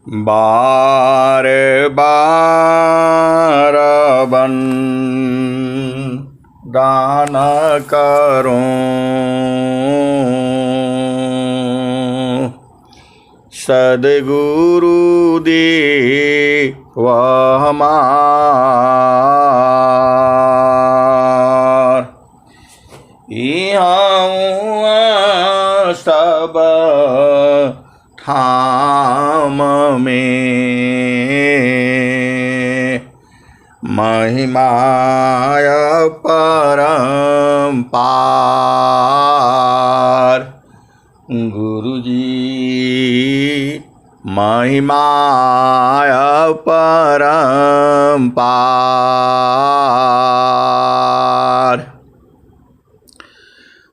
बार बार बन दान करूं, सद्गुरु दे वह हमार। यहाँ सब थाम में महिमाय परम्पार। गुरुजी महिमाय परम्पार।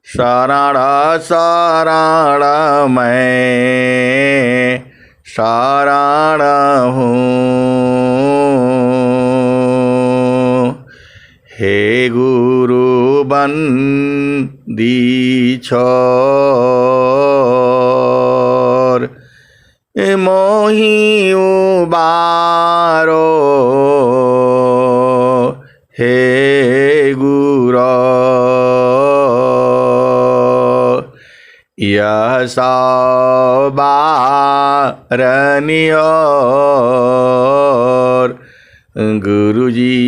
शरण शरण मैं शरण हूँ, हे गुरु बंदी छोर। मोहि उबारो हे गुरु, यह सवारनियोर। गुरुजी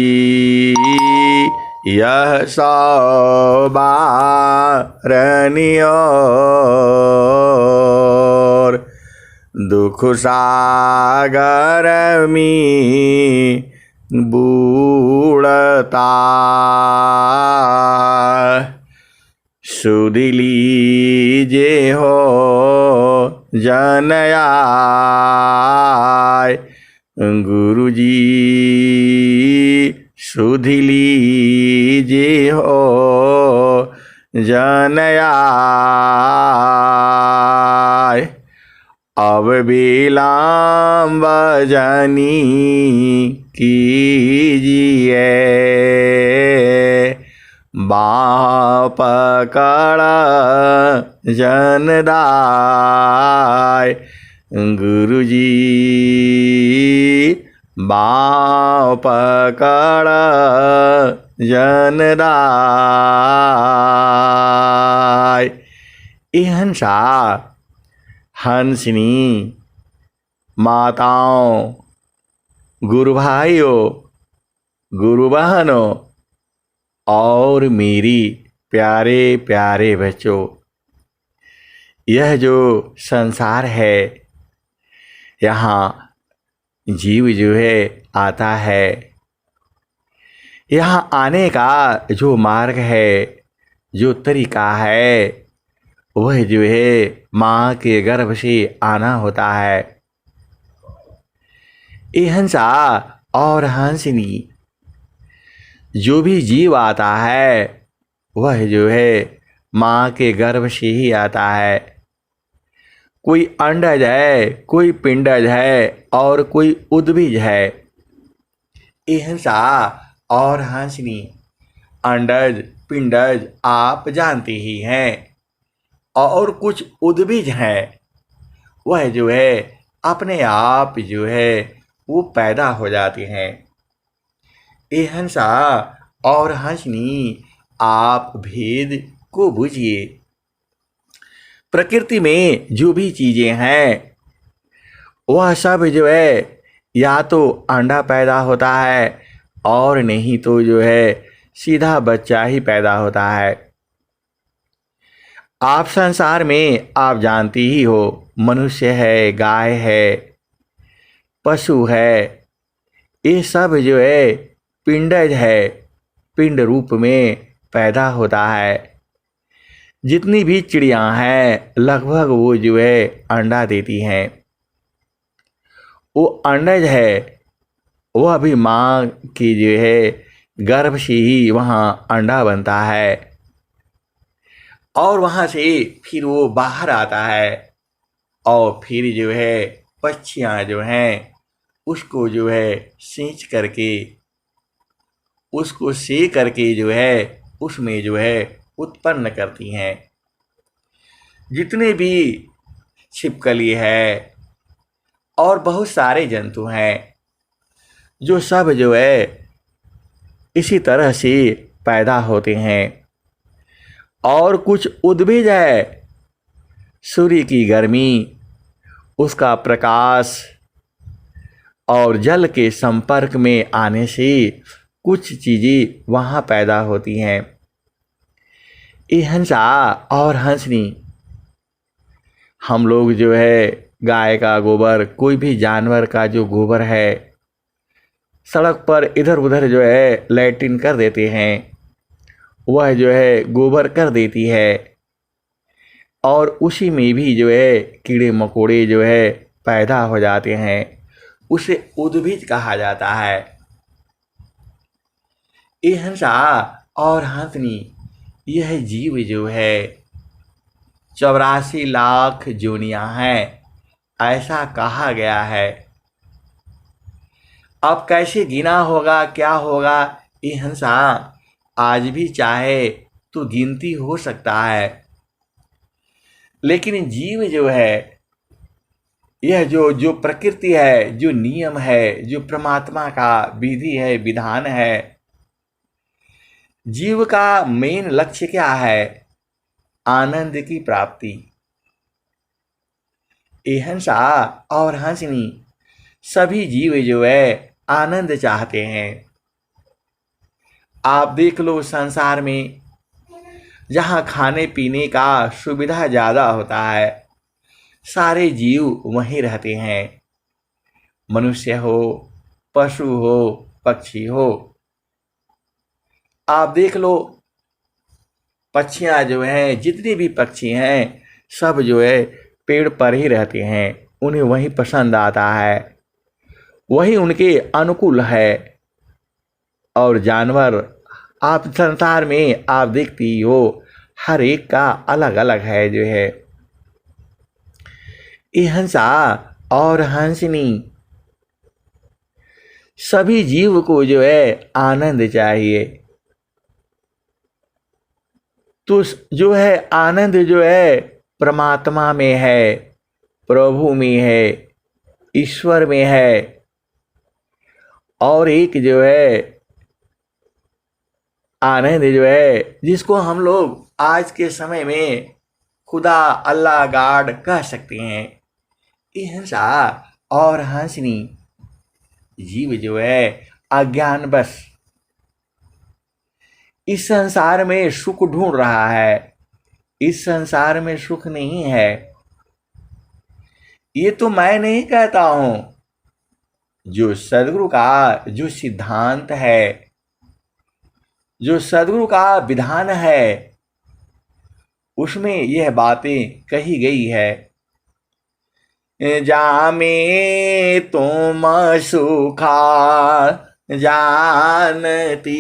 यह सवारनियोर। दुख सागर में बूढ़ता सुध लीजे हो जनयाय। गुरुजी सुध लीजे हो जनयाय। अब विलम्ब जानी कीजिए, बाँह पकड़ जनदाय। गुरुजी बाँह पकड़ जनदाय। हंसा हंसनी माताओं, गुरु भाइयों, गुरु बहनों और मेरी प्यारे प्यारे बच्चों, यह जो संसार है, यहाँ जीव जो है आता है। यहाँ आने का जो मार्ग है, जो तरीका है, वह जो है माँ के गर्भ से आना होता है। ये हंसा और हंसनी जो भी जीव आता है, वह जो है माँ के गर्भ से ही आता है। कोई अंडज है, कोई पिंडज है और कोई उद्भिज है। ये हंसा और हंसनी, अंडज पिंडज आप जानते ही हैं, और कुछ उद्भिज हैं, वह जो है अपने आप जो है वो पैदा हो जाते हैं। ये हंसा और हंसनी, आप भेद को बुझिए। प्रकृति में जो भी चीजें हैं, वह सब जो है या तो अंडा पैदा होता है और नहीं तो जो है सीधा बच्चा ही पैदा होता है। आप संसार में आप जानती ही हो, मनुष्य है, गाय है, पशु है, ये सब जो है पिंडज है, पिंड रूप में पैदा होता है। जितनी भी चिड़िया हैं, लगभग वो जो है अंडा देती हैं। वो अंडज है, वह भी माँ की जो है गर्भ से ही वहाँ अंडा बनता है और वहाँ से फिर वो बाहर आता है और फिर जो है पक्षियाँ जो हैं उसको जो है सींच करके, उसको से करके जो है उसमें जो है उत्पन्न करती हैं। जितने भी छिपकली है और बहुत सारे जंतु हैं जो सब जो है इसी तरह से पैदा होते हैं। और कुछ उद्भिद है, सूर्य की गर्मी, उसका प्रकाश और जल के संपर्क में आने से कुछ चीज़ें वहाँ पैदा होती हैं। ये हंसा और हंसनी, हम लोग जो है गाय का गोबर, कोई भी जानवर का जो गोबर है, सड़क पर इधर उधर जो है लैट्रिन कर देते हैं, वह जो है गोबर कर देती है और उसी में भी जो है कीड़े मकोड़े जो है पैदा हो जाते हैं। उसे उद्भिद कहा जाता है। ये हंसा और हंसनी, यह जीव जो है 84 लाख जोनियां हैं, ऐसा कहा गया है। अब कैसे गिना होगा, क्या होगा, ये हंसा आज भी चाहे तो गिनती हो सकता है। लेकिन जीव जो है, यह जो प्रकृति है, जो नियम है, जो परमात्मा का विधि है, विधान है, जीव का मेन लक्ष्य क्या है? आनंद की प्राप्ति। ये हंसा और हंसनी, सभी जीव जो है आनंद चाहते हैं। आप देख लो संसार में जहाँ खाने पीने का सुविधा ज़्यादा होता है, सारे जीव वहीं रहते हैं। मनुष्य हो, पशु हो, पक्षी हो। आप देख लो पक्षियाँ जो हैं, जितने भी पक्षी हैं, सब जो है पेड़ पर ही रहते हैं। उन्हें वही पसंद आता है, वही उनके अनुकूल है। और जानवर आप संसार में आप देखती हो, हर एक का अलग अलग है जो है। ये हंसा और हंसनी, सभी जीव को जो है आनंद चाहिए। तो जो है आनंद जो है परमात्मा में है, प्रभु में है, ईश्वर में है। और एक जो है आनंद जो है जिसको हम लोग आज के समय में खुदा, अल्लाह, गॉड कह सकते हैं। ये हंसा और हंसनी, जीव जो है अज्ञान बस इस संसार में सुख ढूंढ रहा है। इस संसार में सुख नहीं है। ये तो मैं नहीं कहता हूं, जो सदगुरु का जो सिद्धांत है, जो सदगुरु का विधान है, उसमें यह बातें कही गई है। जामे तुम सुखा जानती,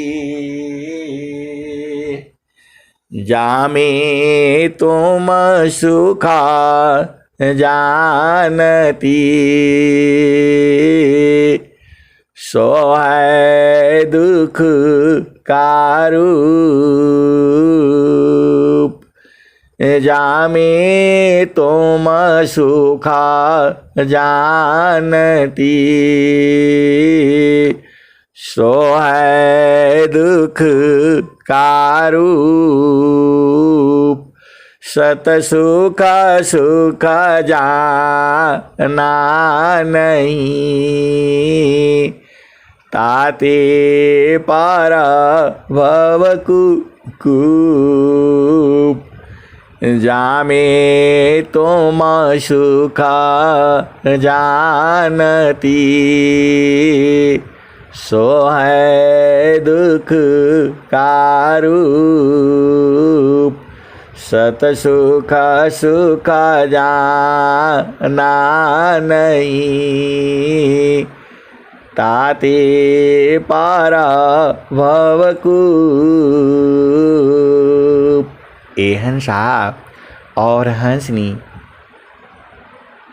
जामे तुम सुखा जानती, सो है दुख का रूप। जामे तुम सुखा जानती, सो है दुख का रूप। सत सुख सुख जाना नहीं, ताते पर भव कूप। जामे तुम सुख जानती, सो है दुख का रूप। सत सुख सुख जाना नहीं, ताते पार भवकूप। ए हंसा और हंसनी,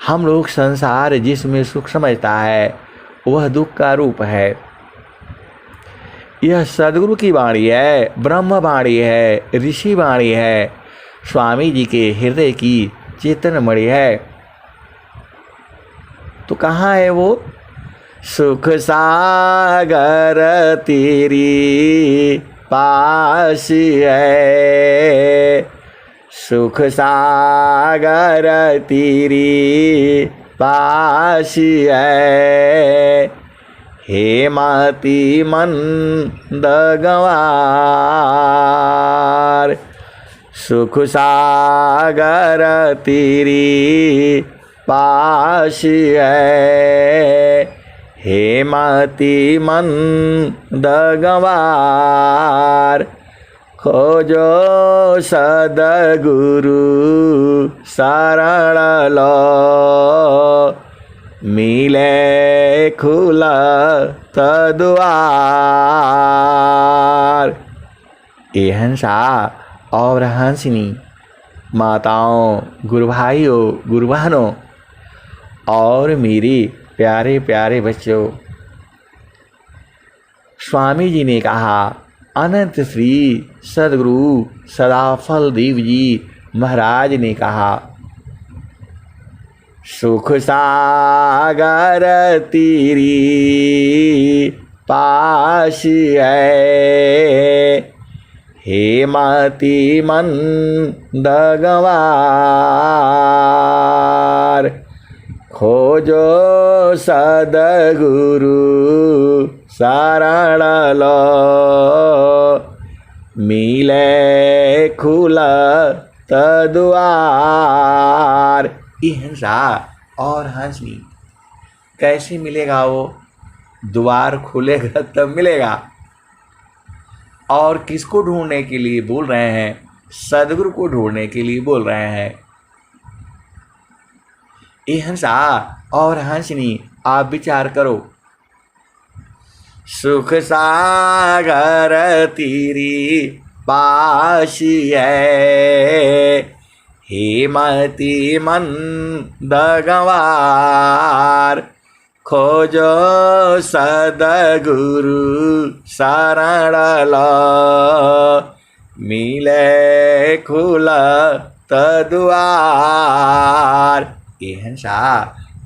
हम लोग संसार जिसमें सुख समझता है वह दुख का रूप है। यह सदगुरु की वाणी है, ब्रह्म वाणी है, ऋषि वाणी है, स्वामी जी के हृदय की चेतन मणि है। तो कहाँ है वो? सुख सागर तेरी पास है, सुख सागर तेरी पास है, हे मति मंद गंवार। सुख सागर तेरी पास है, हे मति मंद गंवार। खोजो सद्गुरु शरण लो, मिले खुला द्वार। ये हंसा और हंसनी माताओं, गुरु भाइयों, गुरु बहनों और मेरे प्यारे प्यारे बच्चों, स्वामी जी ने कहा, अनंत श्री सद्गुरु सदाफल देव जी महाराज ने कहा, सुख सागर तेरी पास है, हे मति मंद गंवार। खोजो सद्गुरु शरण लो, मिले खुलत द्वार। ये हंसा और हंसनी कैसे मिलेगा? वो द्वार खुलेगा तब मिलेगा। और किसको ढूंढने के लिए बोल रहे हैं? सद्गुरु को ढूंढने के लिए बोल रहे हैं। ये हंसा और हंसनी आप विचार करो। सुख सागर तेरी पास है, हे मति मंद गंवार। खोजो सद्गुरु शरण लो, मिले खुलत द्वार। ये हंसा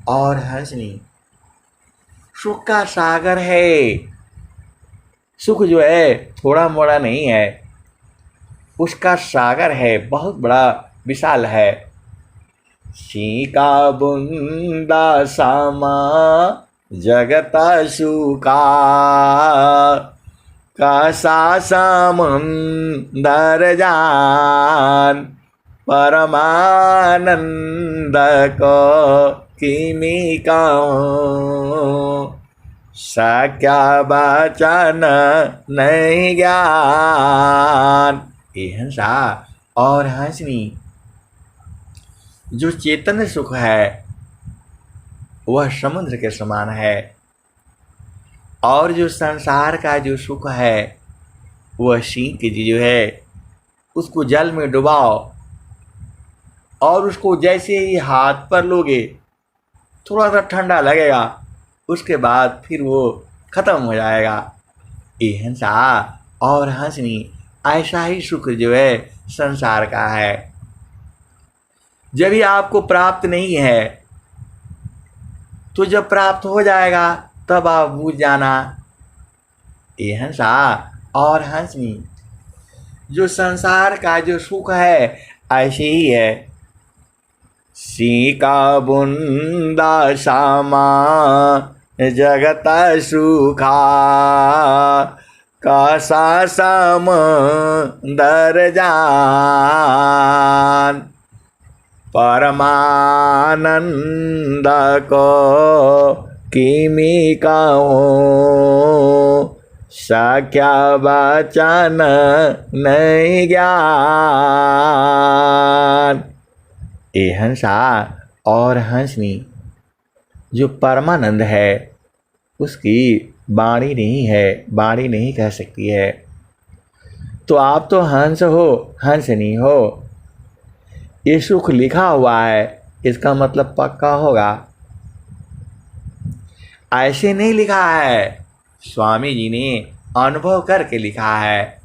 और हंसनी सुख का सागर है। सुख जो है थोड़ा मोड़ा नहीं है, उसका सागर है, बहुत बड़ा विशाल है। सीका बुंदा सामा जगत सुका, कासा समुंदर जान। परमानंद को किमी कहूँ, साक्या बचन नहीं ज्ञान। ये हंसा और हंसनी जो चेतन सुख है वह समुद्र के समान है, और जो संसार का जो सुख है वह सीख जो है उसको जल में डुबाओ और उसको जैसे ही हाथ पर लोगे थोड़ा सा ठंडा लगेगा, उसके बाद फिर वो खत्म हो जाएगा। ये हंसा और हंसनी ऐसा ही सुख जो है संसार का है। जब भी आपको प्राप्त नहीं है तो जब प्राप्त हो जाएगा तब आप बूझ जाना। ये हंसा और हंसनी जो संसार का जो सुख है ऐसे ही है। सीका बुंदा सामा जगत सुखा, कासा समुंदर जान। परमानंद को किमी कहूँ, साक्या बचन नहीं ज्ञान। ये हंसा और हंसनी जो परमानंद है उसकी वाणी नहीं है, वाणी नहीं कह सकती है। तो आप तो हंस हो, हंसनी हो। ये सुख लिखा हुआ है, इसका मतलब पक्का होगा। ऐसे नहीं लिखा है, स्वामी जी ने अनुभव करके लिखा है।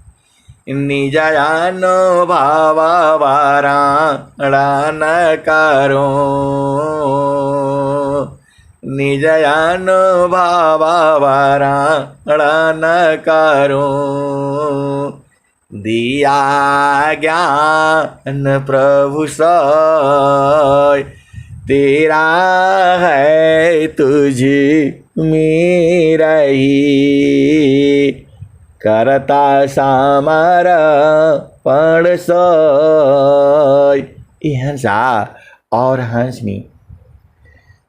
निज अनुभव वारण करो, निज अनुभव वरण करूं, दिया ज्ञान प्रभु सोय, तेरा है तुझ में रही, करता समर्पण सोय। ये हंसा और हंसनी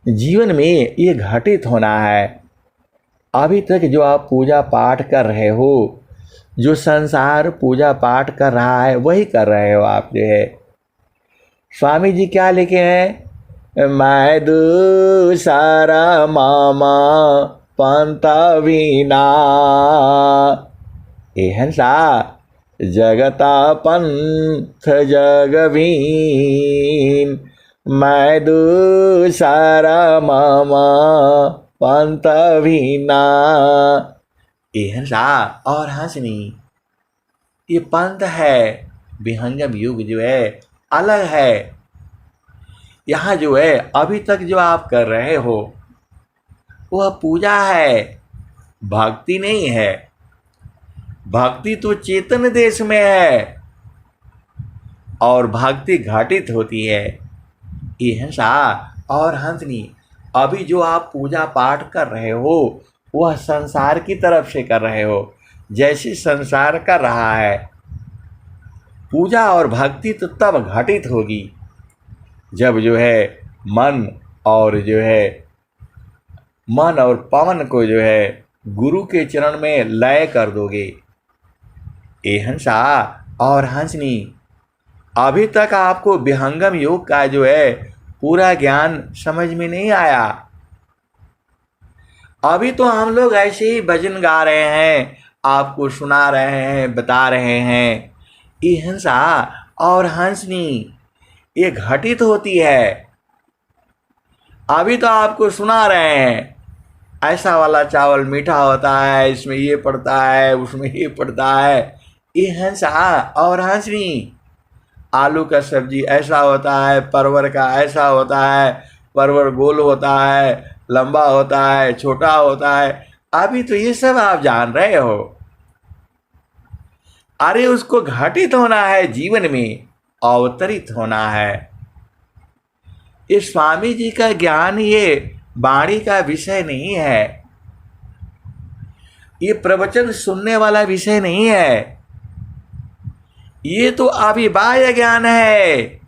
जीवन में ये घटित होना है। अभी तक जो आप पूजा पाठ कर रहे हो, जो संसार पूजा पाठ कर रहा है वही कर रहे हो आप जो है। स्वामी जी क्या लिखे हैं? मैं दूसरा मामा पंथ विना, ए हंसा जगता पंथ जगवीन, मैं दूसरा मामा पंथ विना। ए हंसा और हंसनी ये पंथ है, विहंगम युग जो है अलग है। यहाँ जो है अभी तक जो आप कर रहे हो वह पूजा है, भक्ति नहीं है। भक्ति तो चेतन देश में है और भक्ति घटित होती है। ये हंसा और हंसनी अभी जो आप पूजा पाठ कर रहे हो वह संसार की तरफ से कर रहे हो, जैसे संसार कर रहा है। पूजा और भक्ति तो तब घटित होगी जब जो है मन और पवन को जो है गुरु के चरण में लय कर दोगे। ए हंसा और हंसनी अभी तक आपको विहंगम योग का जो है पूरा ज्ञान समझ में नहीं आया। अभी तो हम लोग ऐसे ही भजन गा रहे हैं, आपको सुना रहे हैं, बता रहे हैं। ये हंसा और हंसनी ये घटित होती है। अभी तो आपको सुना रहे हैं, ऐसा वाला चावल मीठा होता है, इसमें ये पड़ता है, उसमें ये पड़ता है। ये हंसा और हंसनी आलू का सब्जी ऐसा होता है, परवर का ऐसा होता है, परवर गोल होता है, लंबा होता है, छोटा होता है। अभी तो ये सब आप जान रहे हो। अरे उसको घटित होना है, जीवन में अवतरित होना है। ये स्वामी जी का ज्ञान ये वाणी का विषय नहीं है, ये प्रवचन सुनने वाला विषय नहीं है, ये तो अभिबाह्य ज्ञान है।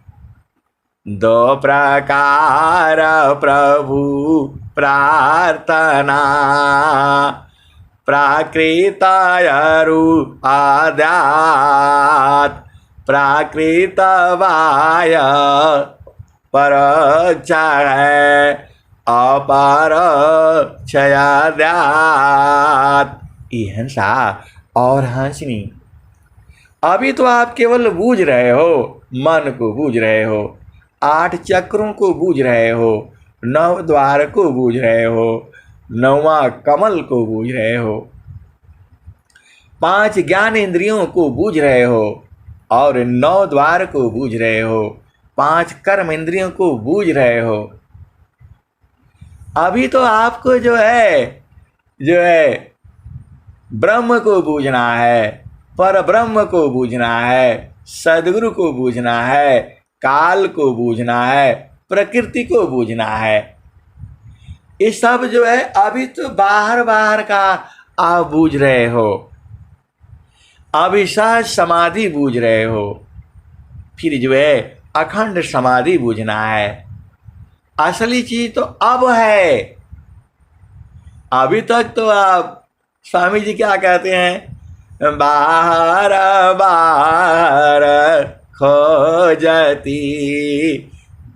दो प्रकार प्रभु प्रार्थना, प्राकृत आद्यात, प्राकृत वाय परोक्ष है, अपरोक्षयाद्यात। ये हंसा और हंसनी अभी तो आप केवल बूझ रहे हो, मन को बूझ रहे हो, 8 चक्रों को बूझ रहे हो, 9 द्वार को बूझ रहे हो, 9वां कमल को बूझ रहे हो, 5 ज्ञान इंद्रियों को बूझ रहे हो और 9 द्वार को बूझ रहे हो, 5 कर्म इंद्रियों को बूझ रहे हो। अभी तो आपको जो है ब्रह्म को बूझना है, पर ब्रह्म को बूझना है, सदगुरु को बूझना है, काल को बूझना है, प्रकृति को बूझना है। ये सब जो है अभी तो बाहर का आप बूझ रहे हो, अभी सहज समाधि बूझ रहे हो। फिर जो है अखंड समाधि बूझना है। असली चीज तो अब है। अभी तक तो आप स्वामी जी क्या कहते हैं? बाहर बाहर खोजती,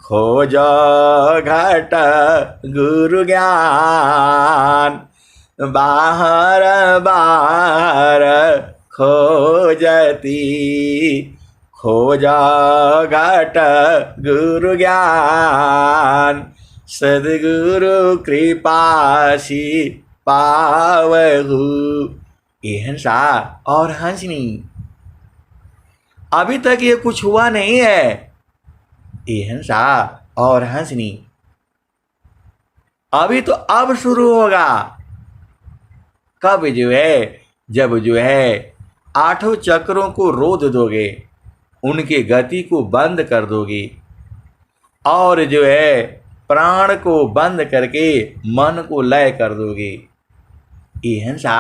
खोजो घट गुरु ज्ञान, बाहर बाहर खोजती, खोजो घट गुरु ज्ञान, सदगुरु कृपासी पावहु। ये हंसा और हंसनी अभी तक ये कुछ हुआ नहीं है। ये हंसा और हंसनी अभी तो अब शुरू होगा। कब जो है, जब जो है आठों चक्रों को रोध दोगे, उनकी गति को बंद कर दोगे, और जो है प्राण को बंद करके मन को लय कर दोगे। ये हंसा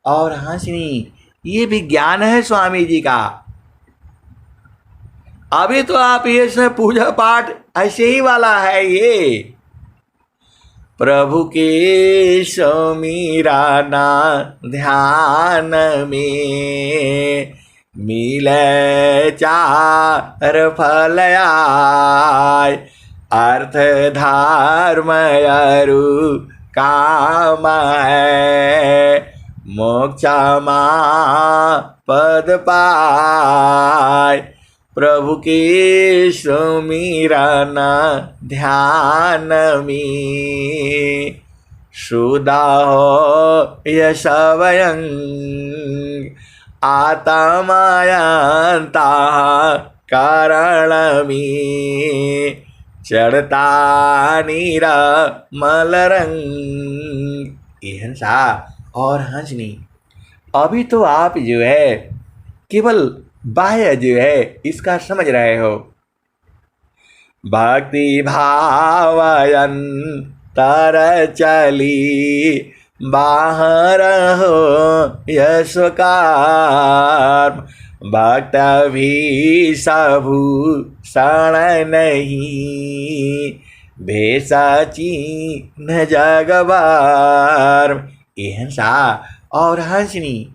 और हंसनी, ये विज्ञान है स्वामी जी का। अभी तो आप ये सब पूजा पाठ ऐसे ही वाला है। ये प्रभु के समीराना ध्यान में मिले चार फल आय, अर्थ धर्म अरु काम है, मोक्ष पद पाय। प्रभु के सुमिरन ध्यान में सुधा हो यश स्वयं, आत्मायंता कारण में चढ़ता निर्मल रंग। ये हंसा और हंसनी, अभी तो आप जो है केवल बाह्य जो है इसका समझ रहे हो। भक्ति भावयन तर चली बाहर हो यशकार, भक्त भी सबू शरण नहीं, भेषची न जगबार। ये हंसा और हंसनी,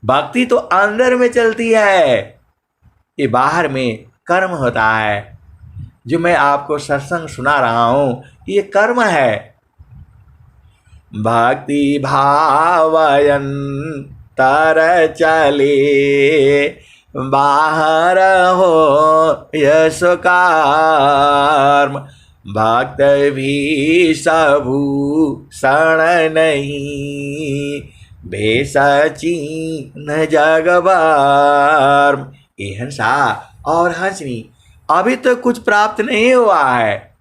भक्ति तो अंदर में चलती है, ये बाहर में कर्म होता है। जो मैं आपको सत्संग सुना रहा हूं ये कर्म है। भक्ति भावयन तर चले बाहर हो यशकार, भक्त भी सबू शरण नहीं, भेषची न जगबार। ये हंसा और हंसनी, अभी तक कुछ प्राप्त नहीं हुआ है,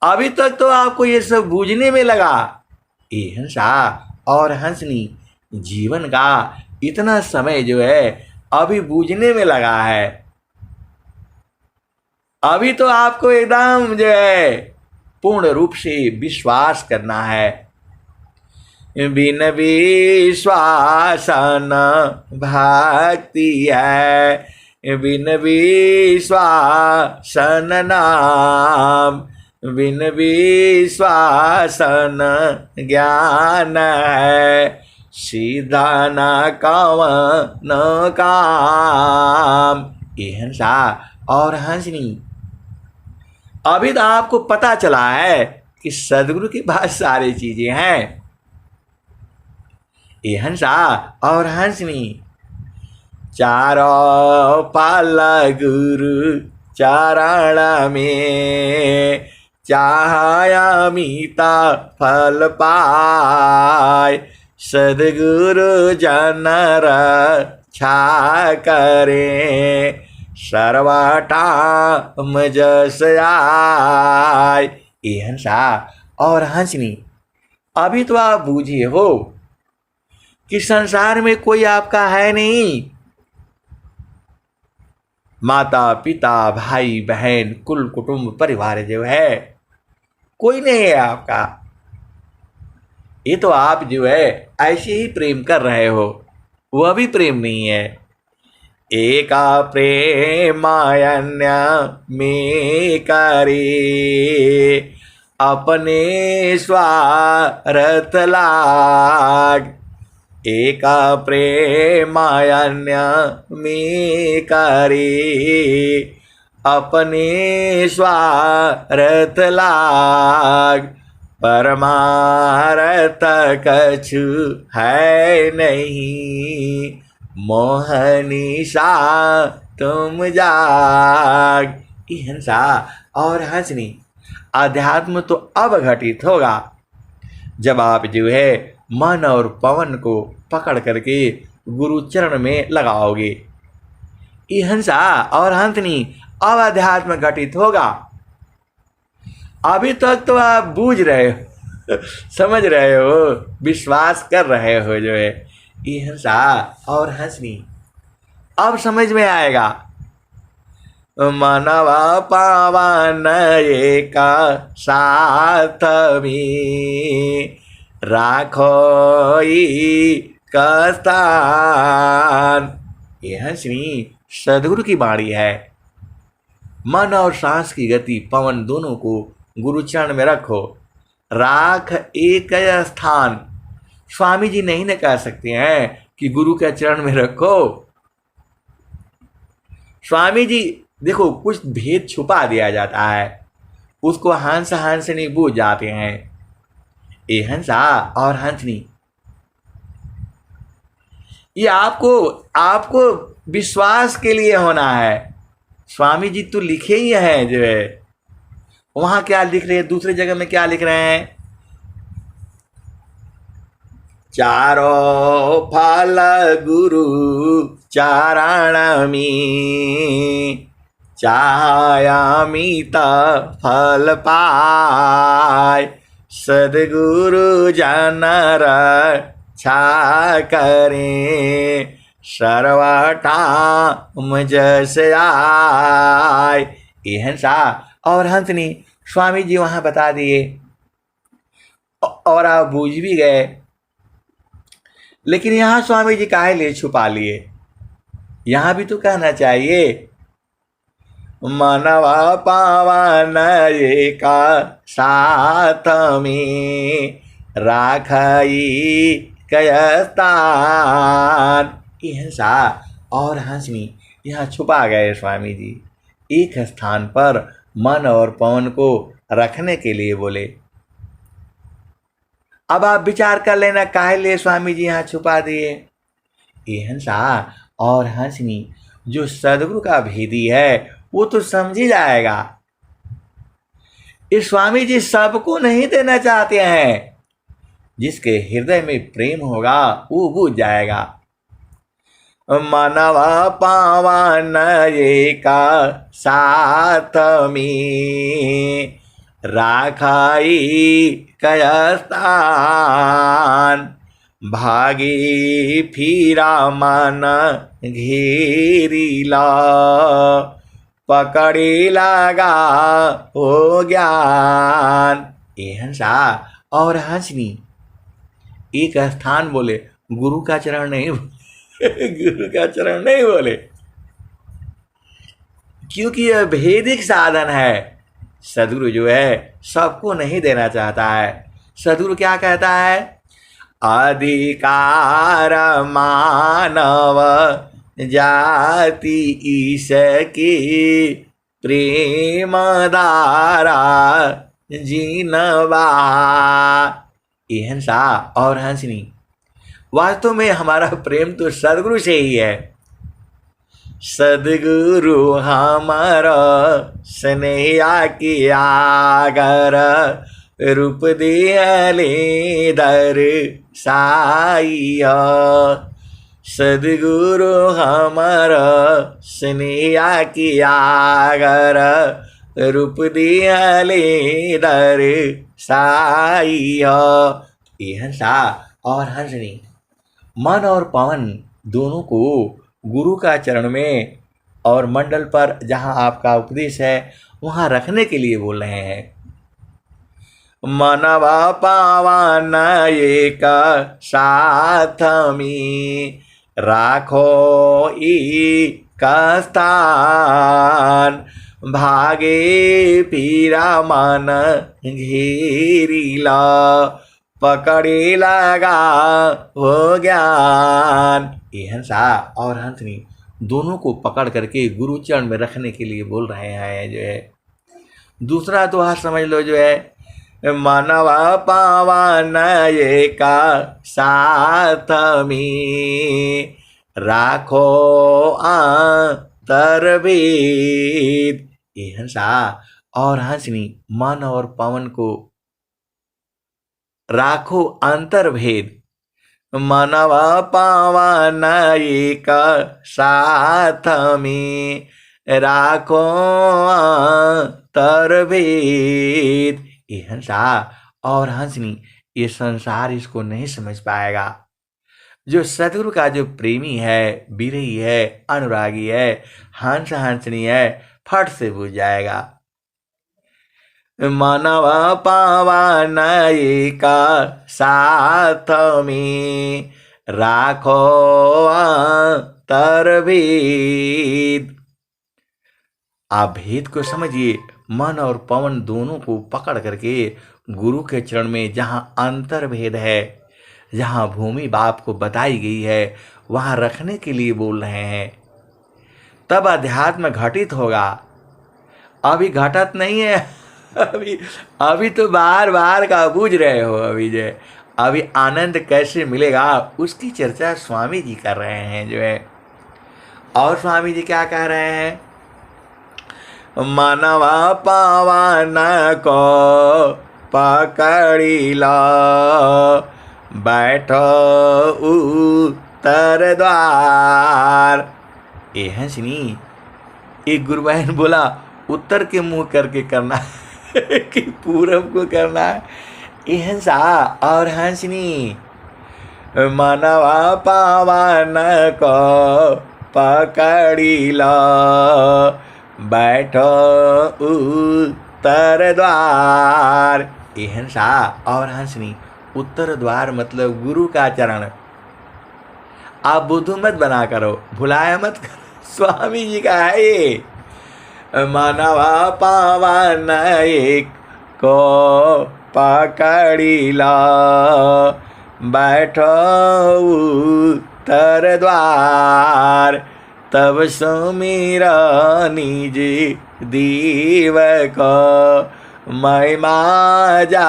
अभी तक तो आपको ये सब बूझने में लगा। ये हंसा और हंसनी, जीवन का इतना समय जो है अभी बूझने में लगा है। अभी तो आपको एकदम जो है पूर्ण रूप से विश्वास करना है। बिन विश्वास न भक्ति है, बिन विश्वास न नाम, बिन विश्वास न ज्ञान है, सीधा न कवन काम। ये हंसा और हंसनी, अभी तो आपको पता चला है कि सदगुरु के पास सारी चीजें हैं। ये हंसा और हंसनी, चारों पाल गुरु चरण में, चाहयामिता फल पाय, सदगुरु जन रक्षा करें, सर्वटाम जस आय। ये हंसा और हंसनी, अभी तो आप बूझे हो कि संसार में कोई आपका है नहीं। माता पिता भाई बहन कुल कुटुंब परिवार जो है कोई नहीं है आपका। ये तो आप जो है ऐसे ही प्रेम कर रहे हो, वह भी प्रेम नहीं है। एका प्रेमायन्य में करे, अपने स्वार्थ लाग, एका प्रेमायन्य में करे, अपने स्वार्थ लाग, परमार्थ कछु है नहीं, मोहनिशा तुम जाग। ये हंसा और हंसनी, अध्यात्म तो अब घटित होगा जब आप जो है मन और पवन को पकड़ करके गुरु चरण में लगाओगे। ये हंसा और हंसनी, अब अध्यात्म घटित होगा। अभी तक तो आप बूझ रहे हो, समझ रहे हो, विश्वास कर रहे हो जो है ये हंसा और हंसनी। अब समझ में आएगा। मनवा पावन एका साथ में राखो कस्तान। ये हंसनी सदगुरु की बाणी है। मन और सांस की गति, पवन दोनों को गुरु चरण में रखो, राख एक स्थान। स्वामी जी नहीं न कह सकते हैं कि गुरु के चरण में रखो। स्वामी जी देखो कुछ भेद छुपा दिया जाता है, उसको हंस हंसनी बूझ जाते हैं। ये हंसा और हंसनी ये आपको आपको विश्वास के लिए होना है। स्वामी जी तो लिखे ही हैं जो है, वहां क्या लिख रहे हैं, दूसरे जगह में क्या लिख रहे हैं, चारों फल गुरु चरण में चायामित फल पाय, सदगुरु जन रक्षा करें सर्वटा जस आय। ये हंसा और हंसनी स्वामी जी वहां बता दिए और आप बूझ भी गए। लेकिन यहां स्वामी जी काहे लिए छुपा लिए, यहां भी तो कहना चाहिए मनवा पावन एका साथ में राखई कयस्तान। ये हंसा और हंसनी यहाँ छुपा गए स्वामी जी, एक स्थान पर मन और पवन को रखने के लिए बोले। अब आप विचार कर लेना काहे लिए स्वामी जी यहाँ छुपा दिए। ये हंसा और हंसनी जो सदगुरु का भेदी है वो तो समझ ही जाएगा। इस स्वामी जी सबको नहीं देना चाहते हैं, जिसके हृदय में प्रेम होगा वो बूझ जाएगा। मनवा पावन एका साथ में राखाई कयस्तान, भागे फिरा मन घेरीला पकड़े लगा हो ज्ञान। ये हंसा और हंसनी एक स्थान बोले, गुरु का चरण नहीं गुरु का चरण नहीं बोले, क्योंकि यह भेदिक साधन है। सदगुरु जो है सबको नहीं देना चाहता है। सदगुरु क्या कहता है, अधिकार मानव जाति ईसकी प्रेम धारा जीनवा। ये हंसा और हंसनी वास्तव में हमारा प्रेम तो सदगुरु से ही है। सदगुरु हमारा स्नेहा की आगर रूप दियले दर साइया। सदगुरु हमारा स्नेहा की आगर रूप दियले दर साइया। ये हंसा और हंसनी मन और पवन दोनों को गुरु का चरण में और मंडल पर जहाँ आपका उपदेश है वहाँ रखने के लिए बोल रहे हैं। मनवा पावन एक साथ में राखो एक स्थान, भागे फिरा मन घेरीला पकड़े लगा हो ज्ञान। ये हंसा और हंसनी दोनों को पकड़ करके गुरु चरण में रखने के लिए बोल रहे हैं जो है। दूसरा दोहा समझ लो जो है, मनवा पावन एका साथ में राखो अंतर्भेद। ये हंसा और हंसनी मन और पवन को राखो अंतर्भेद। मनवा पावन एक साथ में राखो तरभेद। ये हंसा और हंसनी ये संसार इसको नहीं समझ पाएगा। जो सदगुरु का जो प्रेमी है, विरही है, अनुरागी है, हंस हंसनी है, फट से बुझ जाएगा। मानव पावन का साथ में राखो तरभेद। आप भेद को समझिए। मन और पवन दोनों को पकड़ करके गुरु के चरण में जहाँ अंतर भेद है, जहाँ भूमि बाप को बताई गई है, वहाँ रखने के लिए बोल रहे हैं। तब अध्यात्म घटित होगा। अभी घटत नहीं है। अभी तो बार बार का बूझ रहे हो। अभी आनंद कैसे मिलेगा उसकी चर्चा स्वामी जी कर रहे हैं जो है। और स्वामी जी क्या कह रहे हैं? मानवा पावन को पकड़ी लो, बैठो उत्तर द्वार। ये हंसनी एक गुरु बहन बोला उत्तर के मुंह करके करना है कि पूरब को करना है। ये हंसा और हंसनी मानवा पावन को पकड़ी लो, बैठो उत्तर द्वार। ये हंसा और हंसनी उत्तर द्वार मतलब गुरु का चरण। आप बुद्धू मत बना करो, भुलाया मत करो। स्वामी जी का है ये। मानवा पावन एक को पकड़ी लो, बैठो उत्तर द्वार। तब सुमिर निज दीव को, महिमा जा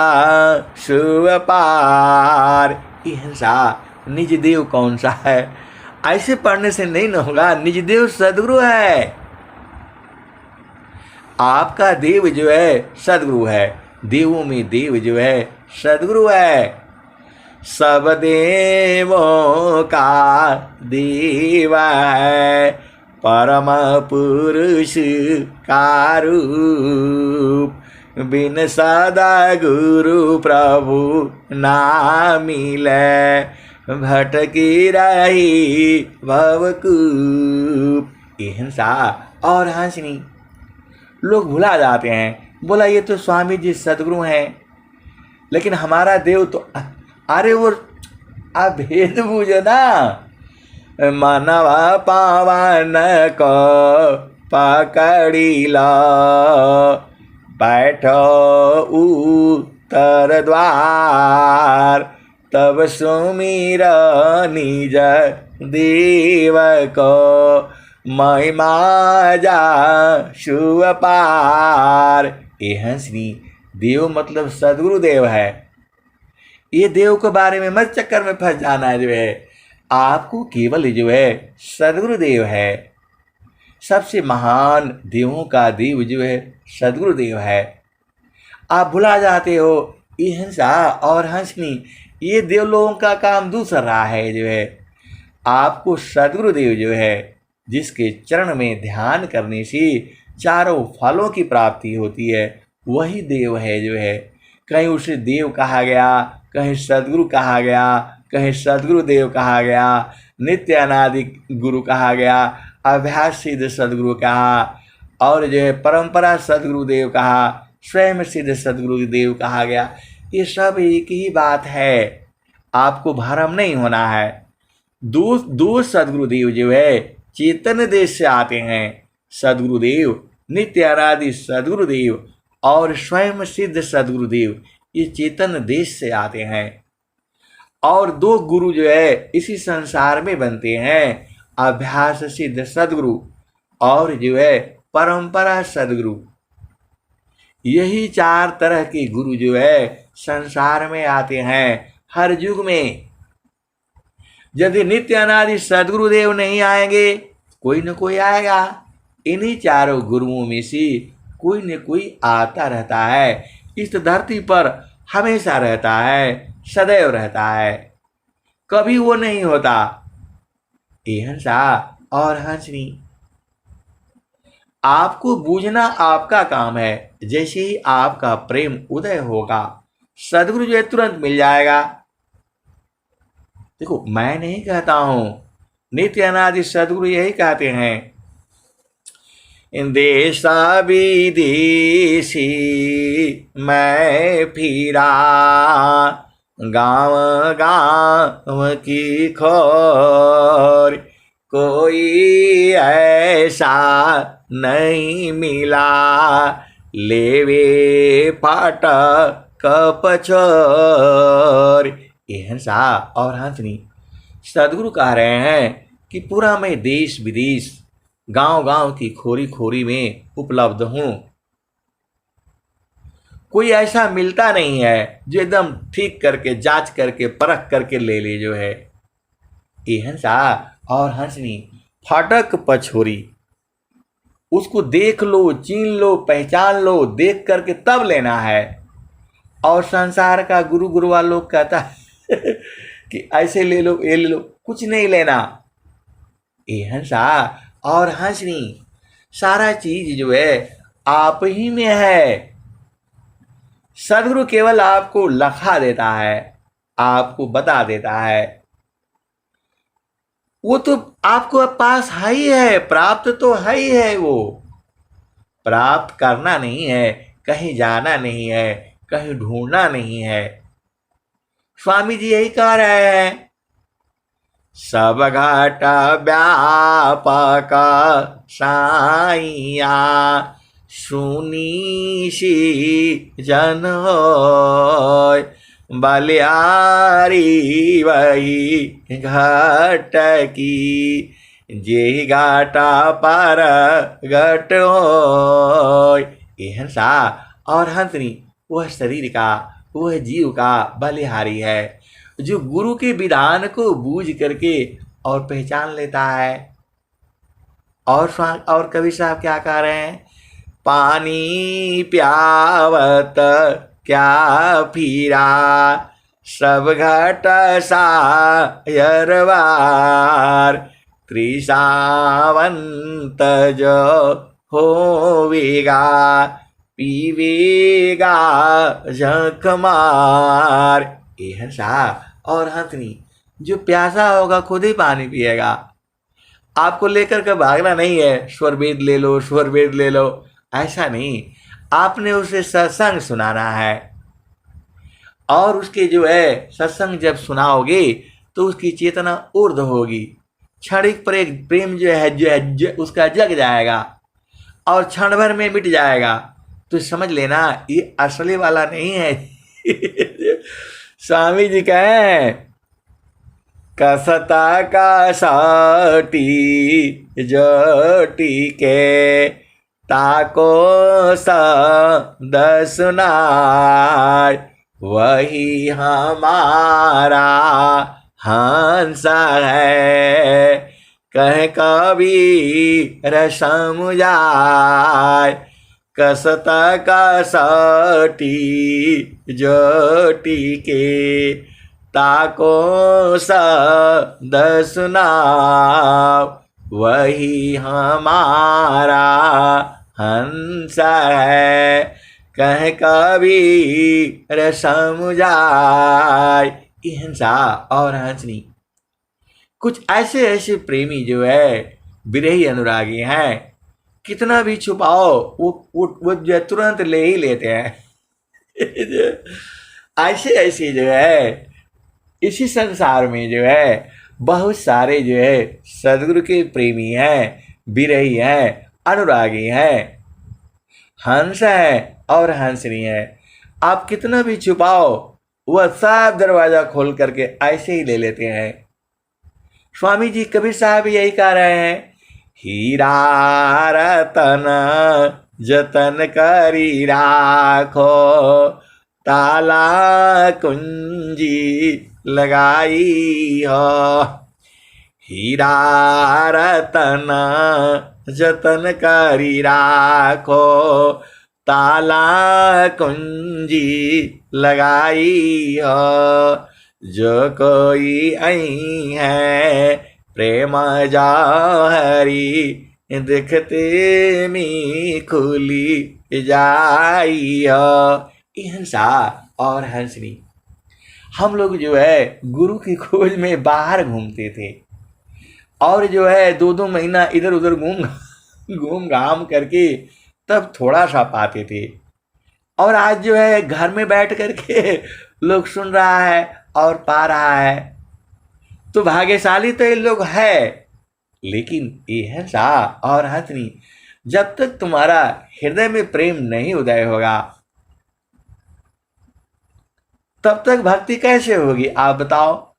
शुभ पार। ये हंसा निज देव कौन सा है? ऐसे पढ़ने से नहीं न होगा। निज देव सदगुरु है। आपका देव जो है सदगुरु है। देवों में देव जो है सदगुरु है। सब देवों का देव है, परम पुरुष का रूप। बिन सदा गुरु प्रभु ना मिले, भटकी रही भवकूप। ये हंसा और हंसनी लोग भुला जाते हैं। बोला ये तो स्वामी जी सदगुरु हैं, लेकिन हमारा देव तो अरे वो आप भेद बूझो ना। मानवा पावन को पकड़ी लो, बैठो उत्तर द्वार। तब सुमिर निज देव को, महिमा जा शुभ पार। ये हंसनी देव मतलब सदगुरु देव है। ये देव के बारे में मत चक्कर में फंस जाना है जो है। आपको केवल जो है सदगुरु देव है। सबसे महान देवों का देव जो है सदगुरु देव है। आप भुला जाते हो। ये हंसा और हंसनी ये देव लोगों का काम दूसरा है जो है। आपको सदगुरु देव जो है, जिसके चरण में ध्यान करने से चारों फलों की प्राप्ति होती है, वही देव है जो है। कहीं उसे देव कहा गया, कहीं सदगुरु कहा गया, कहीं सदगुरु देव कहा गया, नित्य अनादि गुरु कहा गया, अभ्यास सिद्ध सदगुरु कहा, और जो है परंपरा सदगुरु देव कहा, स्वयं सिद्ध सदगुरु देव कहा गया। ये सब एक ही बात है। आपको भ्रम नहीं होना है। दो सदगुरुदेव जो है चेतन देश से आते हैं। सदगुरुदेव नित्य अनादि सदगुरुदेव और स्वयं सिद्ध सदगुरुदेव ये चेतन देश से आते हैं। और दो गुरु जो है इसी संसार में बनते हैं, अभ्यास सिद्ध सदगुरु और जो है परंपरा सदगुरु। यही चार तरह के गुरु जो है संसार में आते हैं हर युग में। यदि नित्य अनादि सदगुरुदेव नहीं आएंगे, कोई न कोई आएगा। इन्हीं चारों गुरुओं में से कोई न कोई आता रहता है। इस धरती पर हमेशा रहता है, सदैव रहता है, कभी वो नहीं होता। ये हंसा और हंसनी आपको बूझना आपका काम है। जैसे ही आपका प्रेम उदय होगा, सदगुरु जो है तुरंत मिल जाएगा। देखो, मैं नहीं कहता हूं, नित्य अनादि सदगुरु यही कहते हैं। देशा विदेशी मैं फिरा, गांव गांव की खोर, कोई ऐसा नहीं मिला, लेवे फाटक पछोर। ये हंसा और हंसनी सदगुरु कह रहे हैं कि पूरा मैं देश विदेश गांव गांव की खोरी खोरी में उपलब्ध हूं। कोई ऐसा मिलता नहीं है जो एकदम ठीक करके जांच करके परख करके ले ले जो है। ये हंसा और हंसनी फाटक पछोरी, उसको देख लो, चीन लो, पहचान लो, देख करके तब लेना है। और संसार का गुरु गुरुआ लोग कहता है कि ऐसे ले लो, ये ले लो, कुछ नहीं लेना। ये हंसा और हंसनी सारा चीज जो है आप ही में है। सदगुरु केवल आपको लखा देता है, आपको बता देता है। वो तो आपको पास है ही है, प्राप्त तो है ही है। वो प्राप्त करना नहीं है, कहीं जाना नहीं है, कहीं ढूंढना नहीं है। स्वामी जी यही कह रहे हैं, सब घाट व्यापक साइया, सुनी सी जन होय, बलियारी वही घाट की, जे घाटा पर घट होय। ये हंसा और हंसनी वह शरीर का, वह जीव का बलिहारी है जो गुरु के विधान को बूझ करके और पहचान लेता है। और कवि साहब क्या कह रहे हैं, पानी प्यावत क्या फिरा, सब घट सायरवार, त्रिसावंत जो होवेगा, पीवेगा झक मार। ये हंसा और हंसनी जो प्यासा होगा खुद ही पानी पिएगा। आपको लेकर के भागना नहीं है, स्वर वेद ले लो, स्वर वेद ले लो, ऐसा नहीं। आपने उसे सत्संग सुनाना है। और उसके जो है सत्संग जब सुनाओगे तो उसकी चेतना ऊर्ध्व होगी। क्षणिक प्रेम जो है उसका जग जाएगा और क्षण भर में मिट जाएगा। तो समझ लेना ये असली वाला नहीं है। स्वामी जी कहें, कसता का साटी जोटी के, ताको दसनार, वही हमारा हंस है, कह कभी रसम जाय, कसता का साटी जोटी के, ताको दसना, वही हमारा हंस है, कह कभी रसम जाय। ये हंसा और हंसनी कुछ ऐसे ऐसे प्रेमी जो है विरही अनुरागी हैं, कितना भी छुपाओ वो जो तुरंत ले ही लेते हैं। ऐसे ऐसे जो है इसी संसार में जो है बहुत सारे जो है सदगुरु के प्रेमी हैं, विरही हैं, अनुरागी हैं, हंस है और हंसनी है। आप कितना भी छुपाओ वह सब दरवाजा खोल करके ऐसे ही ले लेते हैं। स्वामी जी कबीर साहब यही कह रहे हैं, हीरा रतन जतन करी राखो, ताला कुंजी लगाई हो, हीरा रतन जतन करी राखो, ताला कुंजी लगाई हो, जो कोई आई है प्रेम जौहरी देखते मी खुली जाई हो। ये हंसा और हंसनी, हम लोग जो है गुरु की खोज में बाहर घूमते थे और जो है 2-2 महीना इधर उधर घूम घाम करके तब थोड़ा सा पाते थे। और आज जो है घर में बैठ करके लोग सुन रहा है और पा रहा है, तो भाग्यशाली तो ये लोग है। लेकिन ये हंसा और हंसनी, जब तक तुम्हारा हृदय में प्रेम नहीं उदय होगा तब तक भक्ति कैसे होगी आप बताओ।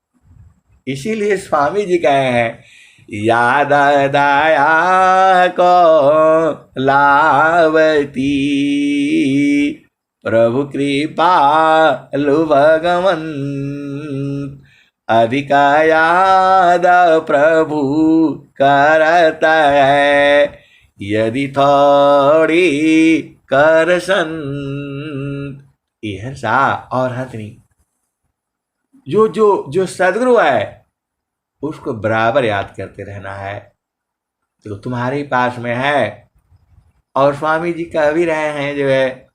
इसीलिए स्वामी जी कहे हैं, याद दया को लावती प्रभु कृपा लु भगवन, अधिका याद प्रभु करता है यदि थोड़ी करसन। ये हंसा और हंसनी, जो जो जो सदगुरु है उसको बराबर याद करते रहना है। तो तुम्हारे पास में है और स्वामी जी कह भी रहे हैं जो है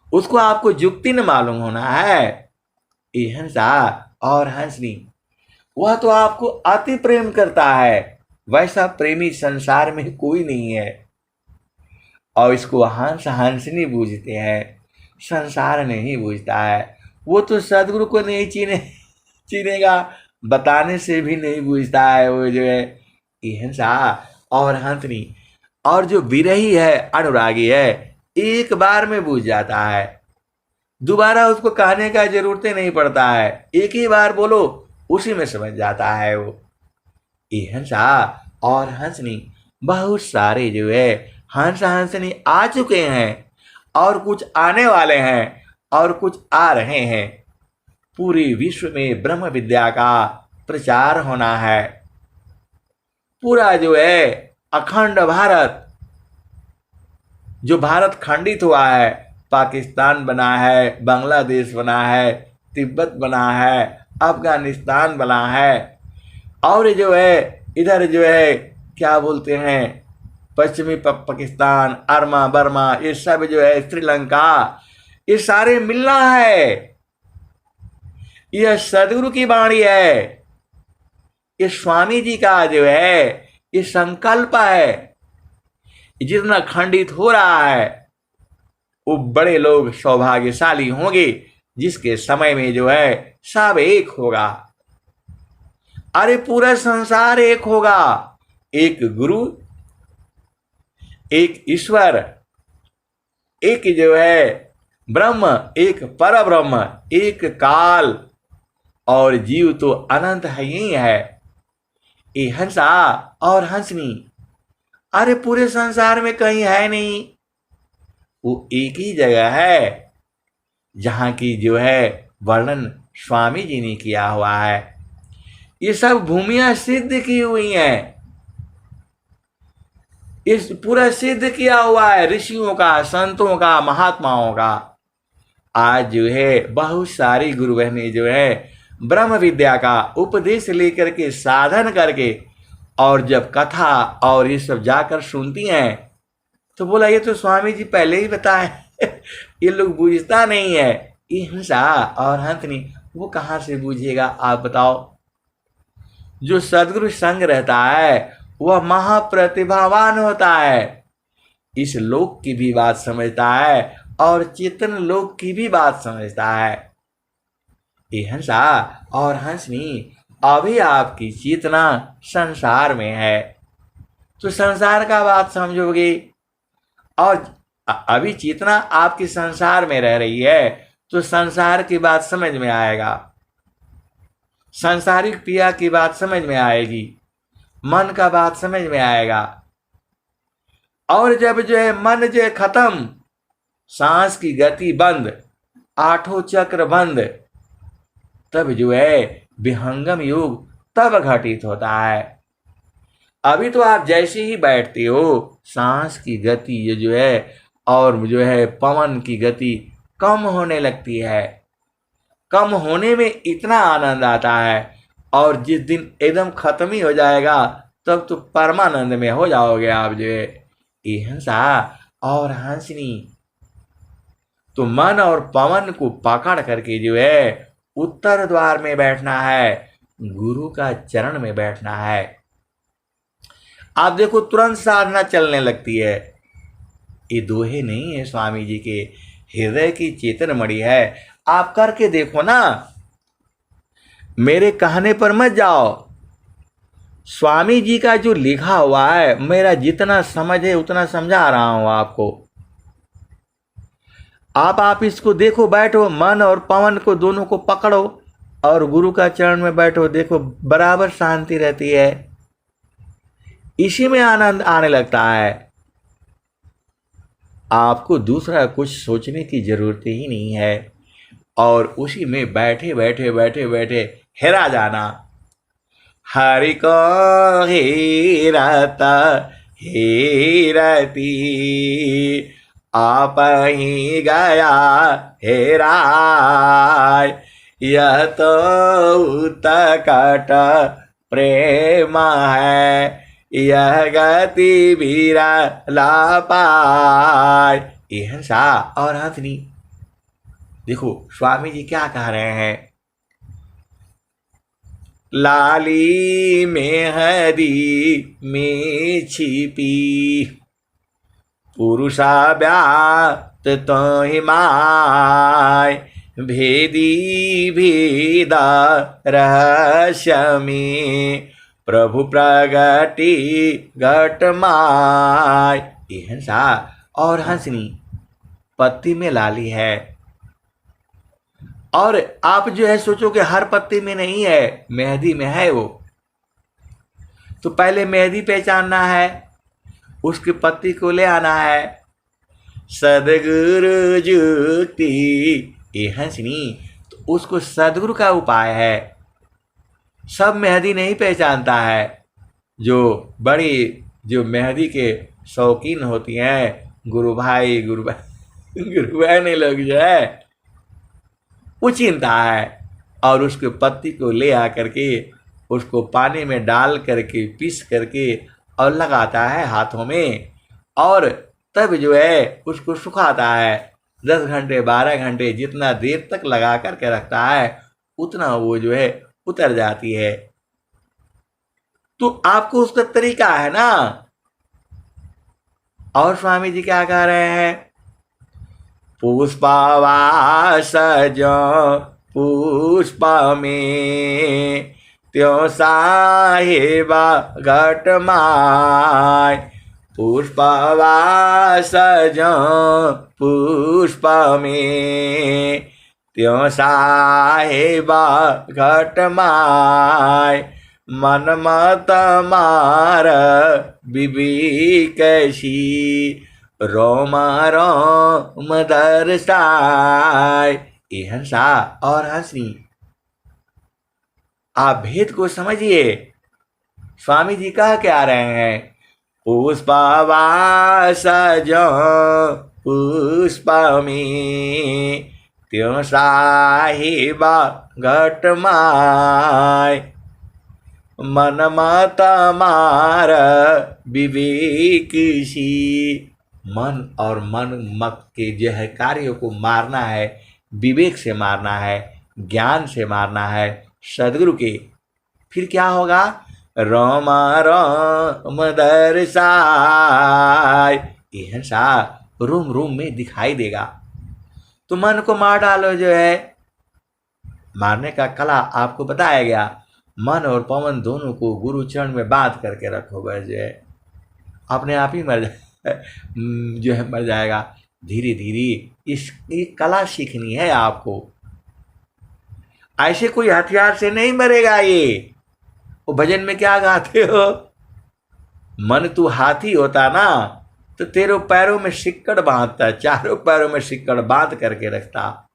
उसको आपको जुक्ति न मालूम होना है। ये हंसा और हंसनी, वह तो आपको अति प्रेम करता है, वैसा प्रेमी संसार में कोई नहीं है। और इसको हंस हंसनी बूझते हैं, संसार नहीं बूझता है। वो तो सदगुरु को नहीं चीनेगा, बताने से भी नहीं बूझता है वो जो है। ये हंसा और हंसनी, और जो विरही है अनुरागी है एक बार में बूझ जाता है, दोबारा उसको कहने का जरूरत नहीं पड़ता है, एक ही बार बोलो उसी में समझ जाता है वो। ये हंसा और हंसनी, बहुत सारे जो है हंस हंसनी आ चुके हैं और कुछ आने वाले हैं और कुछ आ रहे हैं। पूरे विश्व में ब्रह्म विद्या का प्रचार होना है। पूरा जो है अखंड भारत, जो भारत खंडित हुआ है, पाकिस्तान बना है, बांग्लादेश बना है, तिब्बत बना है, अफगानिस्तान बना है, और जो है इधर जो है क्या बोलते हैं पश्चिमी पाकिस्तान, अरमा बर्मा, ये सब जो है श्रीलंका, ये सारे मिलना है। यह सदगुरु की वाणी है, ये स्वामी जी का जो है ये संकल्प है। जितना खंडित हो रहा है वो बड़े लोग सौभाग्यशाली होंगे जिसके समय में जो है सब एक होगा। अरे पूरा संसार एक होगा, एक गुरु, एक ईश्वर, एक जो है ब्रह्म, एक पर ब्रह्म, एक काल, और जीव तो अनंत है ही है। ये हंसा और हंसनी, अरे पूरे संसार में कहीं है नहीं, वो एक ही जगह है जहां की जो है वर्णन स्वामी जी ने किया हुआ है। ये सब भूमियां सिद्ध की हुई हैं, इस पूरा सिद्ध किया हुआ है ऋषियों का, संतों का, महात्माओं का। आज जो है बहुत सारी गुरु बहनें जो है ब्रह्म विद्या का उपदेश लेकर के साधन करके, और जब कथा और ये सब जाकर सुनती हैं तो बोला ये तो स्वामी जी पहले ही बताए ये लोग बूझता नहीं है। ये हंसा और हंसनी, वो कहाँ से बूझेगा आप बताओ। जो सदगुरु संग रहता है वह महाप्रतिभावान होता है, इस लोक की भी बात समझता है और चेतन लोक की भी बात समझता है। ये हंसा और हंसनी, अभी आपकी चेतना संसार में है तो संसार का बात समझोगे, और अभी चेतना आपकी संसार में रह रही है तो संसार की बात समझ में आएगा, सांसारिक क्रिया की बात समझ में आएगी, मन का बात समझ में आएगा। और जब जो है मन जो है खत्म, सांस की गति बंद, आठों चक्र बंद, तब जो है विहंगम योग तब घटित होता है। अभी तो आप जैसे ही बैठते हो सांस की गति ये जो है और जो है पवन की गति कम होने लगती है। कम होने में इतना आनंद आता है, और जिस दिन एकदम खत्म ही हो जाएगा तब तो परमानंद में हो जाओगे आप जो है। ये हंसा और हंसनी, तो मन और पवन को पकड़ करके जो है उत्तर द्वार में बैठना है, गुरु का चरण में बैठना है। आप देखो तुरंत साधना चलने लगती है। ये दोहे नहीं है स्वामी जी के, हृदय की चेतन मणि है। आप करके देखो ना, मेरे कहने पर मत जाओ। स्वामी जी का जो लिखा हुआ है, मेरा जितना समझ है उतना समझा रहा हूं आपको। आप इसको देखो, बैठो, मन और पवन को दोनों को पकड़ो और गुरु का चरण में बैठो, देखो बराबर शांति रहती है। इसी में आनंद आने लगता है। आपको दूसरा कुछ सोचने की जरूरत ही नहीं है, और उसी में बैठे बैठे बैठे बैठे हेरा जाना। हरि को हेरता हेरती, आप ही गया हेराय। यह तो उत्कट प्रेम है, यह गति विरला पाय। ये हंसा और हंसनी। देखो स्वामी जी क्या कह रहे हैं। लाली में हरी में छिपी, पुरुषा व्यात तो ही माय। भेदी भेदा रहस्य में, प्रभु प्रगति घट माय। ये हंसा और हंसनी। पत्ती में लाली है, और आप जो है सोचो कि हर पत्ती में नहीं है, मेहंदी में है वो। तो पहले मेहंदी पहचानना है, उसकी पत्ती को ले आना है। सदगुरु जुक्ति ये हंसनी, तो उसको सदगुरु का उपाय है। सब मेहंदी नहीं पहचानता है। जो मेहंदी के शौकीन होती हैं, गुरु भाई ने लोग जो है वो चिंता है, और उसके पत्ती को ले आकर के उसको पानी में डाल करके पीस करके और लगाता है हाथों में, और तब जो है उसको सुखाता है। 10 घंटे 12 घंटे जितना देर तक लगा करके रखता है, उतना वो जो है उतर जाती है। तो आपको उसका तरीका है ना। और स्वामी जी क्या कह रहे हैं। पुष्पवास जो पुष्प में, त्यों साहिबा घट माय। पुष्पवास जो पुष्प में, त्यों साहिबा घट माय। मन मत मार विवेकशी, रोम रोम दर्शाय। ये हंसा और हंसनी। आप भेद को समझिए। स्वामी जी कह क्या रहे हैं। पुष्पवास जो पुष्प में, त्यों साहिबा घट माय। मन मत मार विवेक सी, मन और मन मत के जो है कार्यों को मारना है, विवेक से मारना है, ज्ञान से मारना है, सदगुरु के। फिर क्या होगा। रोम रोम दर्शाय। यह सा रूम रूम में दिखाई देगा। तो मन को मार डालो जो है। मारने का कला आपको बताया गया। मन और पवन दोनों को गुरु चरण में बांध करके रखो, बस जो है अपने आप ही मर जाएगा। धीरे धीरे इसकी कला सीखनी है आपको। ऐसे कोई हथियार से नहीं मरेगा ये। वो भजन में क्या गाते हो। मन तू हाथी होता ना, तो तेरे पैरों में सिक्कड़ बांधता, चारों पैरों में सिक्कड़ बांध करके रखता,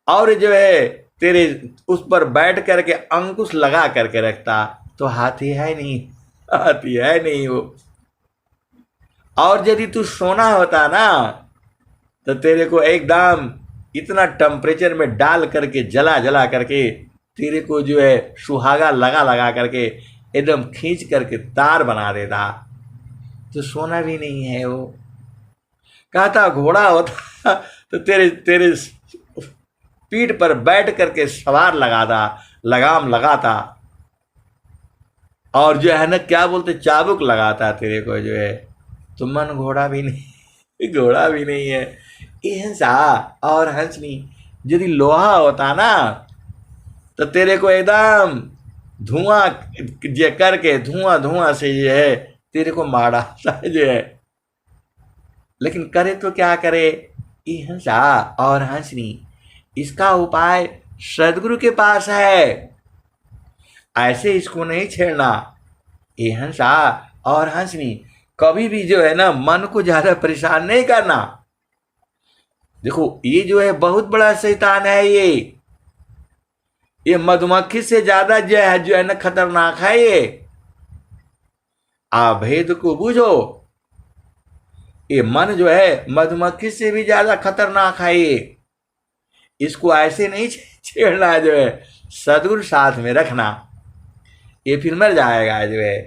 और जो है तेरे उस पर बैठ करके अंकुश लगा करके रखता। तो हाथी है नहीं, हाथी है नहीं वो। और यदि तू सोना होता ना, तो तेरे को एकदम इतना टेम्परेचर में डाल करके जला जला करके तेरे को जो है सुहागा लगा लगा करके एकदम खींच करके तार बना देता तो सोना भी नहीं है वो। कहता घोड़ा होता तो तेरे तेरे पीठ पर बैठ करके सवार लगाता, लगाम लगाता, और जो है ना क्या बोलते चाबुक लगाता तेरे को जो है। तो मन घोड़ा भी नहीं, घोड़ा भी नहीं है। ये हंसा और हंसनी यदि लोहा होता ना तो तेरे को एकदम धुआं करके धुआं धुआं से जो है तेरे को मार डालता है जो है। लेकिन करे तो क्या करे, ये हंसा और हंसनी। इसका उपाय सदगुरु के पास है, ऐसे इसको नहीं छेड़ना। ये हंसा और हंसनी कभी भी जो है ना मन को ज्यादा परेशान नहीं करना। देखो ये जो है बहुत बड़ा शैतान है, ये मधुमक्खी से ज्यादा जो है ना खतरनाक है ये। आप भेद को बूझो, ये मन जो है मधुमक्खी से भी ज्यादा खतरनाक है ये। इसको ऐसे नहीं छेड़ना जो है, सदगुरु साथ में रखना, ये फिर मर जाएगा जो है।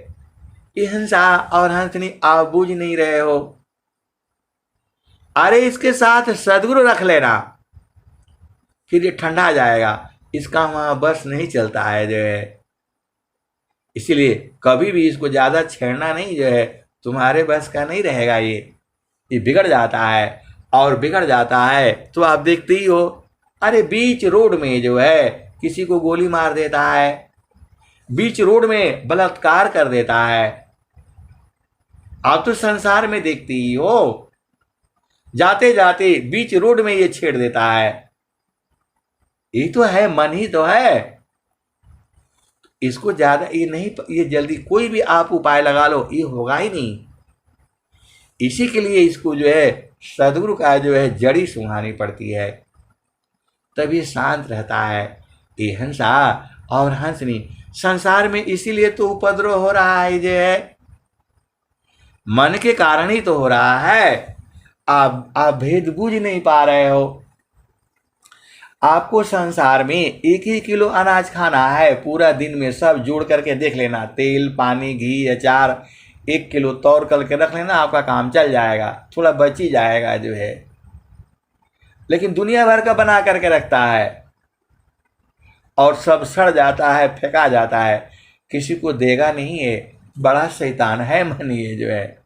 ये हंसा और हंसनी आप बूझ नहीं रहे हो। अरे इसके साथ सदगुरु रख लेना, फिर ये ठंडा जाएगा। इसका वहां बस नहीं चलता है जो है, इसीलिए कभी भी इसको ज्यादा छेड़ना नहीं जो है, तुम्हारे बस का नहीं रहेगा। ये बिगड़ जाता है, और बिगड़ जाता है तो आप देखते ही हो। अरे बीच रोड में जो है किसी को गोली मार देता है, बीच रोड में बलात्कार कर देता है। आप तो संसार में देखते ही हो, जाते जाते बीच रोड में ये छेड़ देता है। ये तो है, मन ही तो है। इसको ज्यादा ये नहीं, ये जल्दी कोई भी आप उपाय लगा लो ये होगा ही नहीं। इसी के लिए इसको जो है सदगुरु का जो है जड़ी सुंघानी पड़ती है, तब ये शांत रहता है। ये हंसा और हंसनी संसार में इसीलिए तो उपद्रव हो रहा है जो है, मन के कारण ही तो हो रहा है। आप भेद बूझ नहीं पा रहे हो। आपको संसार में 1 ही किलो अनाज खाना है, पूरा दिन में सब जोड़ करके देख लेना, तेल पानी घी अचार 1 किलो तौर करके रख लेना, आपका काम चल जाएगा, थोड़ा बच ही जाएगा जो है। लेकिन दुनिया भर का बना करके रखता है और सब सड़ जाता है, फेंका जाता है, किसी को देगा नहीं है। बड़ा शैतान है मन ये जो है।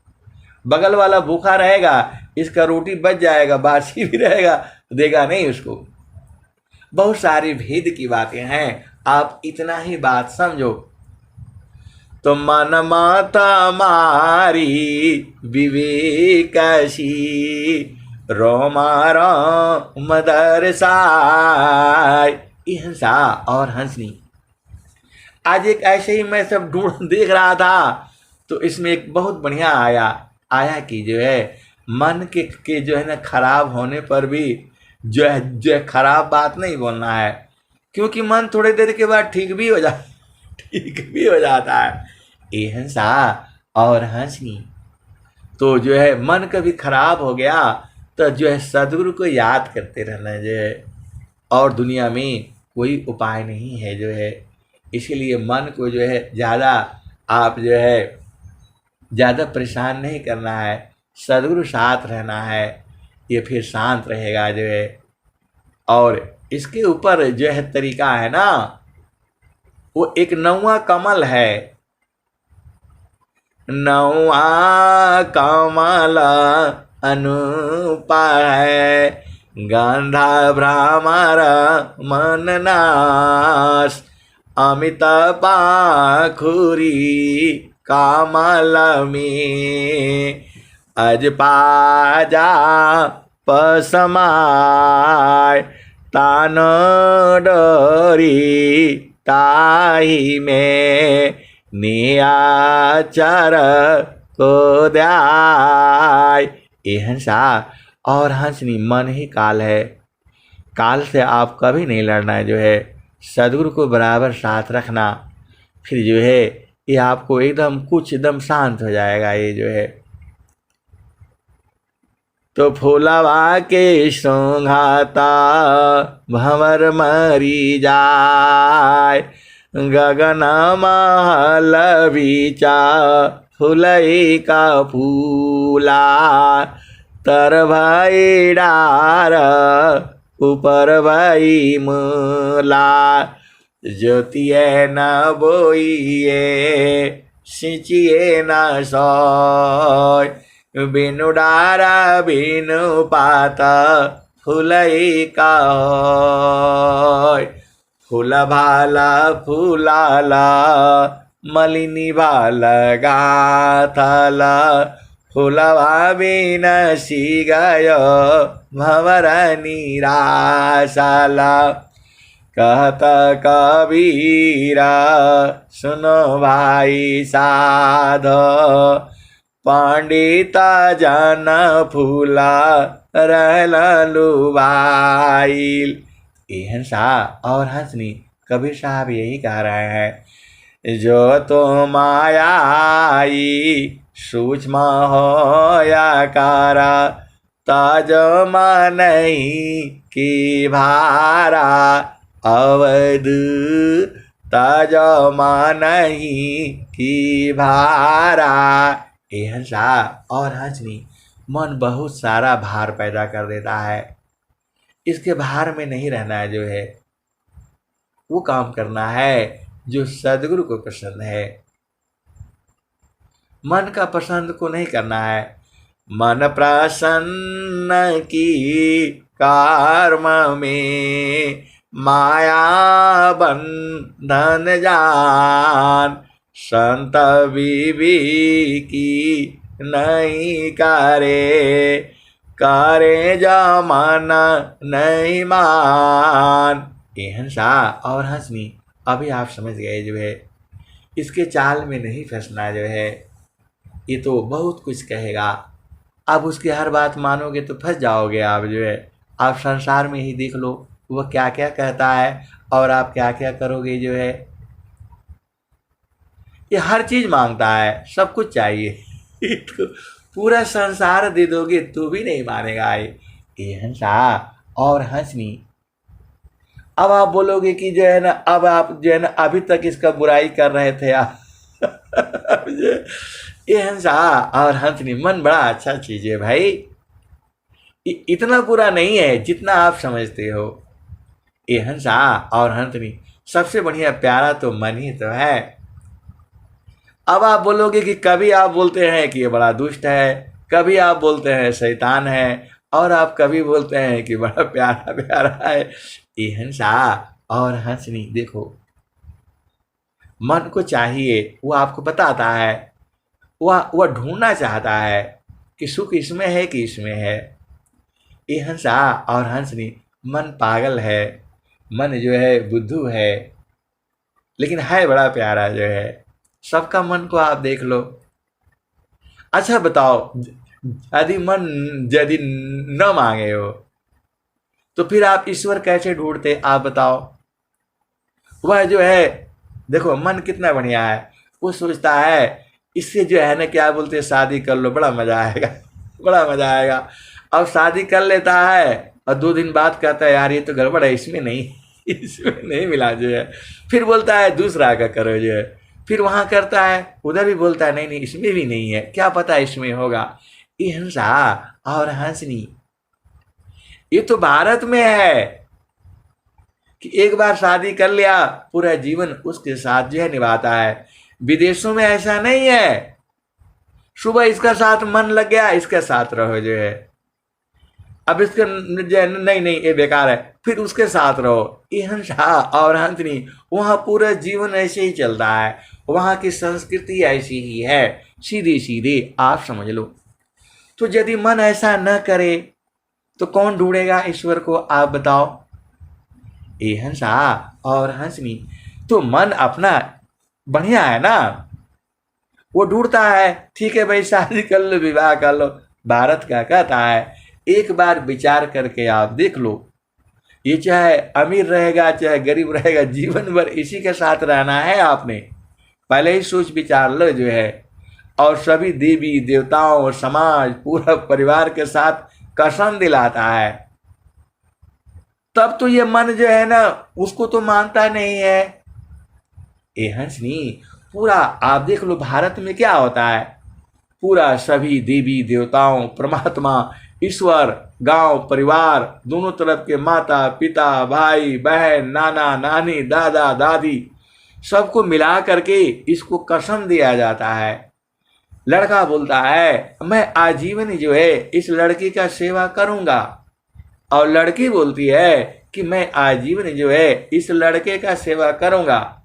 बगल वाला भूखा रहेगा, इसका रोटी बच जाएगा, बासी भी रहेगा, देगा नहीं उसको। बहुत सारी भेद की बातें हैं, आप इतना ही बात समझो। तो मन माता मारी विवेकशी रोमा रोम दरसाय। ये हंसा और हंसनी। आज एक ऐसे ही मैं सब ढूंढ देख रहा था तो इसमें एक बहुत बढ़िया आया कि जो है मन के जो है ना खराब होने पर भी जो है खराब बात नहीं बोलना है, क्योंकि मन थोड़ी देर के बाद ठीक भी हो जाता है। ये हंसा और हंसनी। तो जो है मन कभी खराब हो गया तो जो है सदगुरु को याद करते रहना जो है, और दुनिया में कोई उपाय नहीं है जो है। इसीलिए मन को जो है ज़्यादा आप जो है ज़्यादा परेशान नहीं करना है, सदगुरु साथ रहना है, ये फिर शांत रहेगा जो है। और इसके ऊपर जो है तरीका है ना, वो एक 9वां कमल है, 9वां कमल अनुपा है, गंधा भ्रमर मन नाश, अमित पाखुरी कमल में अज पाजा पसमाय, तान डोरी ताही में नियाचर को द्याय। ये हंसा और हंसनी मन ही काल है, काल से आप कभी नहीं लड़ना है जो है, सदगुरु को बराबर साथ रखना, फिर जो है ये आपको एकदम कुछ एकदम शांत हो जाएगा ये जो है। तो फूलवा के संघाता भंवर मरी जाय, गगन महल बीचा फुलई का फूला तर भई डार ऊपर भई मूला ज्योतिए न बोइए सिंचिए न सोय बिनु डारा बिनु पात फुलई का होय फूल भाला फूलाला मलिनी भाल गाथला फूलवा बिनसी गयो भंवर निराशाला कहत कबीरा सुनो भाई साधो पंडित जन फूला रहल लुभाइल। एहन सा और हंसनी कबीर साहब यही कह रहे हैं जो तो मायाई सूक्ष्म हो या कारा ताज नहीं की भारा अवध ताज नहीं की भारा। एहन सा और हंसनी मन बहुत सारा भार पैदा कर देता है। इसके भार में नहीं रहना है, जो है वो काम करना है जो सदगुरु को पसंद है। मन का पसंद को नहीं करना है। मन प्रसन्न की कर्म में माया बंधन जान संत बीबी की नहीं करे करे जमान नहीं मान। एहन सा और हंसनी अभी आप समझ गए, जो है इसके चाल में नहीं फंसना। जो है ये तो बहुत कुछ कहेगा, अब उसकी हर बात मानोगे तो फंस जाओगे आप। जो है आप संसार में ही देख लो वह क्या क्या कहता है और आप क्या क्या करोगे। जो है ये हर चीज मांगता है, सब कुछ चाहिए तो पूरा संसार दे दोगे तो भी नहीं मानेगा ये हंसा और हंसनी। अब आप बोलोगे कि जो है ना, अब आप जो है ना अभी तक इसका बुराई कर रहे थे आप ये हंसा और हंसनी मन बड़ा अच्छा चीज है भाई, इतना बुरा नहीं है जितना आप समझते हो। ये हंसा और हंसनी सबसे बढ़िया प्यारा तो मन ही तो है। अब आप बोलोगे कि कभी आप बोलते हैं कि ये बड़ा दुष्ट है, कभी आप बोलते हैं शैतान है, और आप कभी बोलते हैं कि बड़ा प्यारा प्यारा है। ये हंसा और हंसनी देखो मन को चाहिए, वो आपको बताता है, वह ढूंढना चाहता है कि सुख इसमें है कि इसमें है। ये हंसा और हंसनी मन पागल है, मन जो है बुद्धू है, लेकिन है बड़ा प्यारा। जो है सबका मन को आप देख लो। अच्छा बताओ, यदि न मांगे हो तो फिर आप ईश्वर कैसे ढूंढते, आप बताओ। वह जो है देखो मन कितना बढ़िया है, वो सोचता है इससे जो है ना क्या बोलते हैं शादी कर लो, बड़ा मजा आएगा बड़ा मजा आएगा। अब शादी कर लेता है और 2 दिन बाद कहता है यार ये तो गड़बड़ है, इसमें नहीं मिला। जो है फिर बोलता है दूसरा का करो। जो है फिर वहाँ करता है, उधर भी बोलता है नहीं इसमें भी नहीं है, क्या पता इसमें होगा। ये हंसा और हंसनी ये तो भारत में है कि एक बार शादी कर लिया पूरा जीवन उसके साथ जो है निभाता है। विदेशों में ऐसा नहीं है, सुबह इसका साथ मन लग गया इसके साथ रहो। जो है अब इसके नहीं ये बेकार है, फिर उसके साथ रहो। ये हंसा और हंसनी वहाँ पूरा जीवन ऐसे ही चलता है, वहाँ की संस्कृति ऐसी ही है, सीधी सीधी आप समझ लो। तो यदि मन ऐसा न करे तो कौन ढूंढेगा ईश्वर को, आप बताओ। ये हंसा और हंसनी तो मन अपना बढ़िया है ना, वो ढूंढता है ठीक है भाई शादी कर लो विवाह कर लो। भारत का कहता है एक बार विचार करके आप देख लो, ये चाहे अमीर रहेगा चाहे गरीब रहेगा जीवन भर इसी के साथ रहना है। आपने पहले ही सोच विचार लो। जो है और सभी देवी देवताओं और समाज पूरा परिवार के साथ कसम दिलाता है, तब तो ये मन जो है ना उसको तो मानता नहीं है। ये हंसनी पूरा आप देख लो भारत में क्या होता है, पूरा सभी देवी देवताओं, परमात्मा, ईश्वर, गांव, परिवार, दोनों तरफ के माता पिता, भाई बहन, नाना नानी, दादा दादी, सबको मिला करके इसको कसम दिया जाता है। लड़का बोलता है मैं आजीवन जो है इस लड़की का सेवा करूंगा, और लड़की बोलती है कि मैं आजीवन जो है इस लड़के का सेवा करूंगा।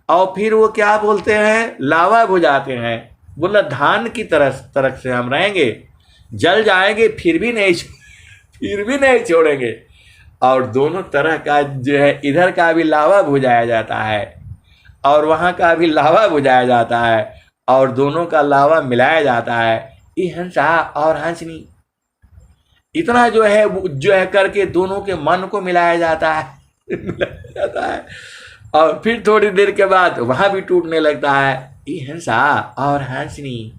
और फिर वो क्या बोलते हैं, लावा बुझाते हैं, बोला धान की तरफ से हम रहेंगे, जल जाएंगे फिर भी नहीं छोड़ेंगे। और दोनों तरह का जो है, इधर का भी लावा बुझाया जाता है और वहाँ का भी लावा बुझाया जाता है, और दोनों का लावा मिलाया जाता है। ये हंसा और हंसनी इतना जो है करके दोनों के मन को मिलाया जाता है और फिर थोड़ी देर के बाद वहाँ भी टूटने लगता है। ये हंसा और हंसनी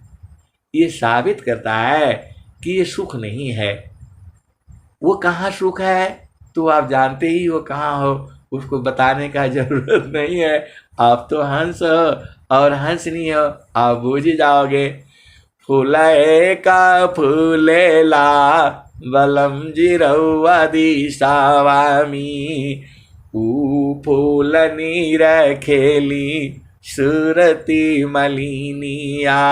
ये साबित करता है कि ये सुख नहीं है। वो कहाँ सुख है तो आप जानते ही वो कहाँ हो, उसको बताने का जरूरत नहीं है। आप तो हंस हो और हंसनी हो, आप बूझ ही जाओगे। फूले का फूलेला बलम जिरौआ दिशावामी, ऊ फूलनी रखेली सुरती मलिनिया,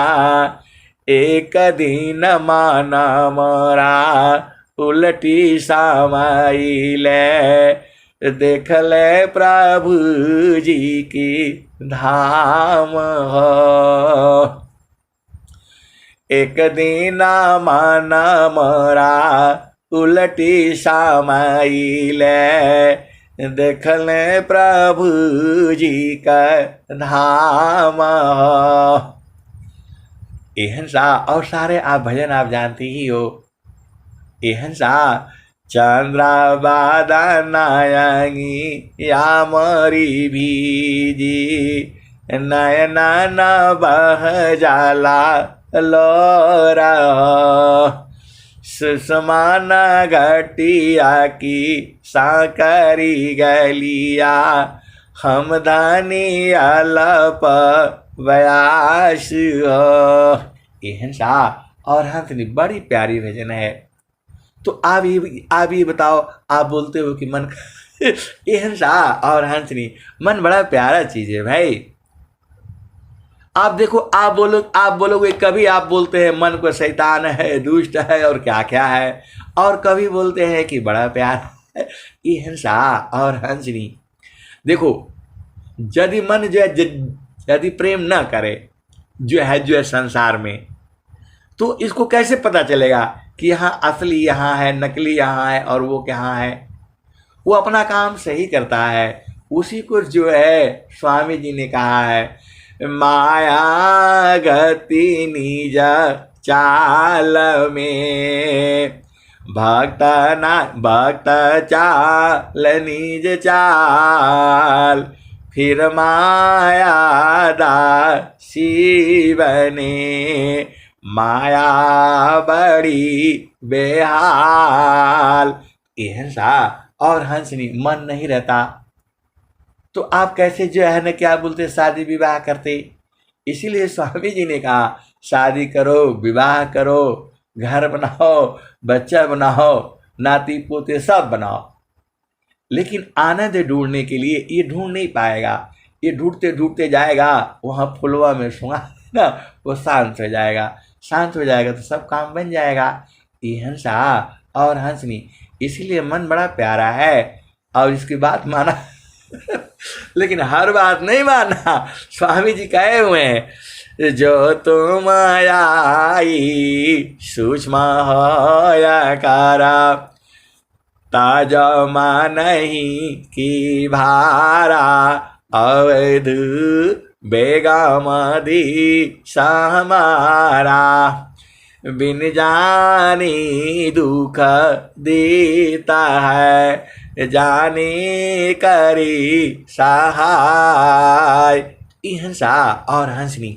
एक दिन माना मोरा उलटी समाइले, देख ले प्रभु जी की धाम हो। एक दिन माना मोरा उलटी समाइले, देख ले प्रभु जी का धाम हो। एहनसा और सारे आप भजन आप जानती ही हो। एहनसा चंद्राबादा नायंगी या मरी भीजी, नयना न बह जाला लोरा, सुषमाना घटिया की साकरी गलिया, हम धानी अलप व्यास हो। एहनसा और हंसनी बड़ी प्यारी भजन है। तो आप ये बताओ, आप बोलते हो कि मन एहनसा और हंसनी मन बड़ा प्यारा चीज है भाई। आप देखो, आप बोलोगे कभी आप बोलते हैं मन को शैतान है, दुष्ट है और क्या क्या है, और कभी बोलते हैं कि बड़ा प्यार है। एहनसा और हंसनी देखो, यदि मन जो है यदि प्रेम ना करे जो है संसार में, तो इसको कैसे पता चलेगा कि यहाँ असली यहाँ है, नकली यहाँ है और वो कहाँ है। वो अपना काम सही करता है। उसी को जो है स्वामी जी ने कहा है, माया गति निज चाल में, भक्त चाल निज चाल, फिर माया दासी बने, माया बड़ी बेहाल। एहनसा और हंसनी मन नहीं रहता तो आप कैसे जो है ना क्या बोलते शादी विवाह करते। इसीलिए स्वामी जी ने कहा शादी करो, विवाह करो, घर बनाओ, बच्चा बनाओ, नाती पोते सब बनाओ, लेकिन आनंद ढूंढने के लिए ये ढूंढ नहीं पाएगा। ये ढूंढते ढूंढते जाएगा वहाँ फुलवा में सुना ना, वो शांत हो जाएगा। शांत हो जाएगा तो सब काम बन जाएगा। ये हंसा और हंसनी इसीलिए मन बड़ा प्यारा है। और इसकी बात माना लेकिन हर बात नहीं माना। स्वामी जी कहे हुए हैं, जो तुम आई सूक्ष्म होयकारा, ताजा नहीं की भारा, अवध बेगमदी समारा, बिन जानी दुख देता है, जाने करी सहाय। हंसा और हंसनी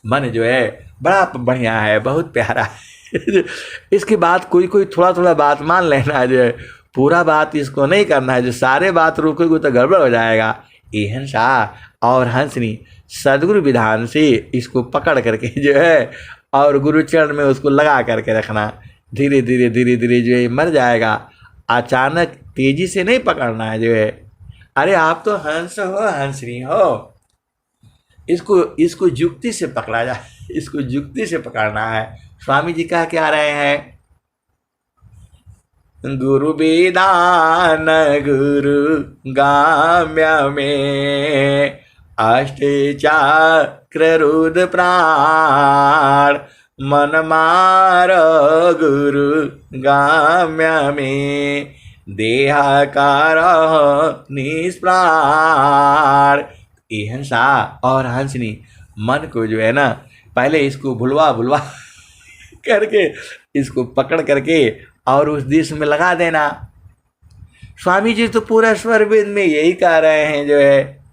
मन जो है बड़ा बढ़िया है, बहुत प्यारा है। इसकी बात कोई थोड़ा थोड़ा बात मान लेना, जो है पूरा बात इसको नहीं करना है। जो सारे बात रुकोगे तो गड़बड़ हो जाएगा। ये हंसा और हंसनी सदगुरु विधान से इसको पकड़ करके जो है और गुरु चरण में उसको लगा करके रखना। धीरे धीरे धीरे धीरे जो है मर जाएगा। अचानक तेजी से नहीं पकड़ना है जो है। अरे आप तो हंस हो, हंसनी हो, इसको इसको जुक्ति से पकड़ा जाए, इसको जुक्ति से पकड़ना है। स्वामी जी कह के आ रहे हैं, गुरु विधान गुरु गाम्य में अष्ट चक्र रुद्र प्राण मन मार गुरु गाम्य में देहाकार निष्प्राण। ये हंसा और हंसनी मन को जो है ना पहले इसको भुलवा भुलवा करके इसको पकड़ करके और उस दिश में लगा देना। स्वामी जी तो पूरा स्वरवेद में यही कह रहे हैं जो है।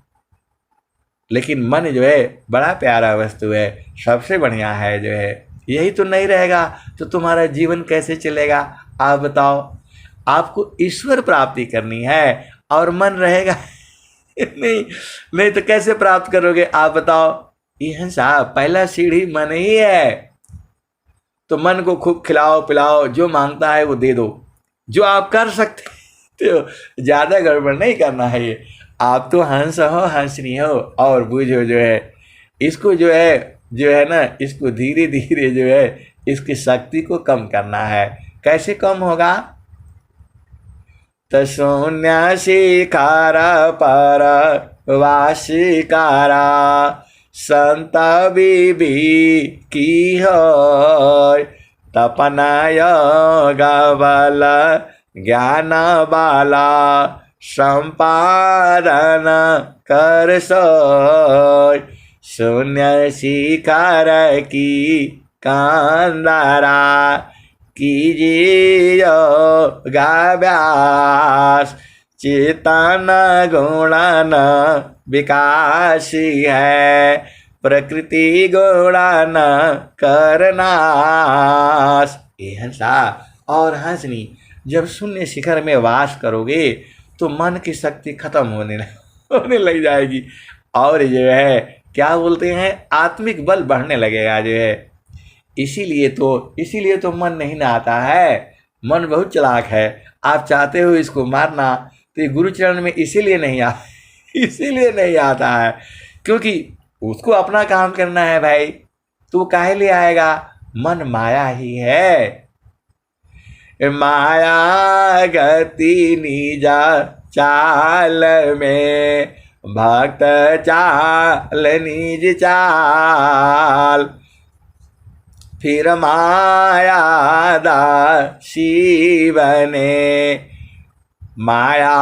लेकिन मन जो है बड़ा प्यारा वस्तु है, सबसे बढ़िया है जो है। यही तो नहीं रहेगा तो तुम्हारा जीवन कैसे चलेगा आप बताओ। आपको ईश्वर प्राप्ति करनी है और मन रहेगा नहीं तो कैसे प्राप्त करोगे आप बताओ। ये हंसा पहला सीढ़ी मन ही है। तो मन को खूब खिलाओ पिलाओ, जो मांगता है वो दे दो, जो आप कर सकते तो ज़्यादा गड़बड़ नहीं करना है। ये आप तो हंस हो, हंसनी हो और बूझो जो है इसको जो है ना इसको धीरे धीरे जो है इसकी शक्ति को कम करना है। कैसे कम होगा? तो शून्य शिकारा पर वाशिकारा संत बीबी की हो तपनाय गबल ज्ञान बाला संपादन कर सोय शून्य शिकार की कांदारा कीजिए योगाभ्यास चेतन गुणन विकासी है प्रकृति गुणन करनाश। ये हंसा और हंसनी जब शून्य शिखर में वास करोगे तो मन की शक्ति खत्म होने लग जाएगी और जो है क्या बोलते हैं आत्मिक बल बढ़ने लगेगा जो है। इसीलिए तो मन नहीं ना आता है। मन बहुत चालाक है। आप चाहते हो इसको मारना तो ये गुरुचरण में इसीलिए नहीं आता है क्योंकि उसको अपना काम करना है भाई। तो वो काहे लिए आएगा? मन माया ही है। माया गति निजा चाल में भक्त चाल निज चाल फिर माया दासी बने माया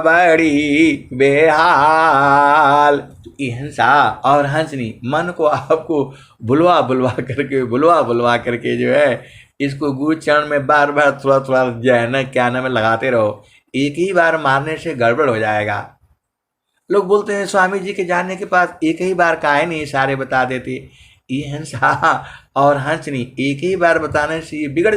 बड़ी बेहाल। ये हंसा और हंसनी मन को आपको बुलवा बुलवा करके जो है इसको गुरु चरण में बार बार थोड़ा थोड़ा जो है ना क्या नाम लगाते रहो। एक ही बार मारने से गड़बड़ हो जाएगा। लोग बोलते हैं स्वामी जी के जाने के बाद एक ही बार काहे नहीं सारे बता देते। ये हंसा और हंसनी एक ही बार बताने से ये बिगड़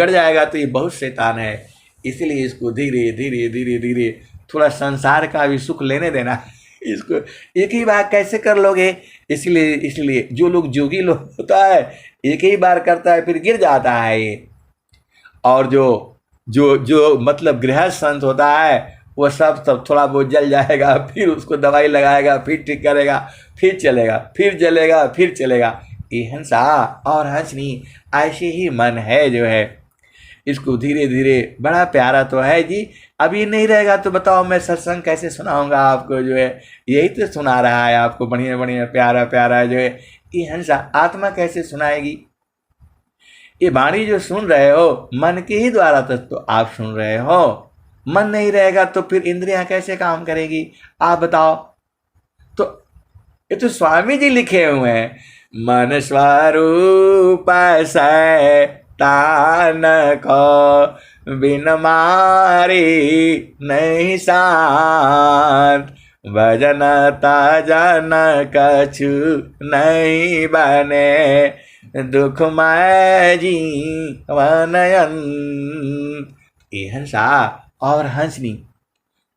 जाएगा तो ये बहुत शैतान है। इसलिए इसको धीरे धीरे थोड़ा संसार का भी सुख लेने देना। इसको एक ही बार कैसे कर लोगे? इसलिए जो लोग जोगी लोग होता है एक ही बार करता है फिर गिर जाता है ये। और जो मतलब गृहस्थ संत होता है वो सब थोड़ा बहुत जल जाएगा फिर उसको दवाई लगाएगा फिर ठीक करेगा फिर चलेगा। ये हंसा और हंसनी ऐसे ही मन है जो है। इसको धीरे धीरे बड़ा प्यारा तो है जी। अब ये नहीं रहेगा तो बताओ मैं सत्संग कैसे सुनाऊंगा आपको जो है। यही तो सुना रहा है आपको बढ़िया बढ़िया प्यारा जो है। ये हंसा आत्मा कैसे सुनाएगी? ये वाणी जो सुन रहे हो मन के ही द्वारा तो आप सुन रहे हो। मन नहीं रहेगा तो फिर इंद्रियां कैसे काम करेगी आप बताओ। तो ये तो स्वामी जी लिखे हुए हैं। मन स्वरूप तान को बिन मारी नहीं शांत भजन तजन कछु नहीं बने दुखमय जीवनयन। ये हंसा और हंसनी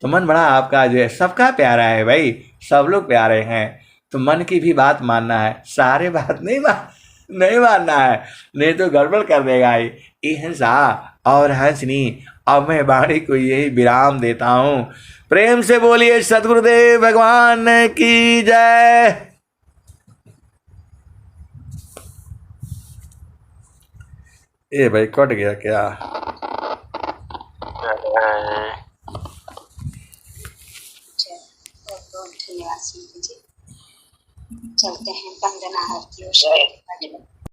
तो मन बड़ा आपका जो है सबका प्यारा है भाई, सब लोग प्यारे हैं। तो मन की भी बात मानना है, सारे बात नहीं मानना है, नहीं तो गड़बड़ कर देगा ये हंसा और हंसनी। अब मैं वाणी को यही विराम देता हूँ। प्रेम से बोलिए सदगुरुदेव भगवान की जय। ए भाई कट गया क्या? धन्यवाद। चलते हैं वंदना आरती और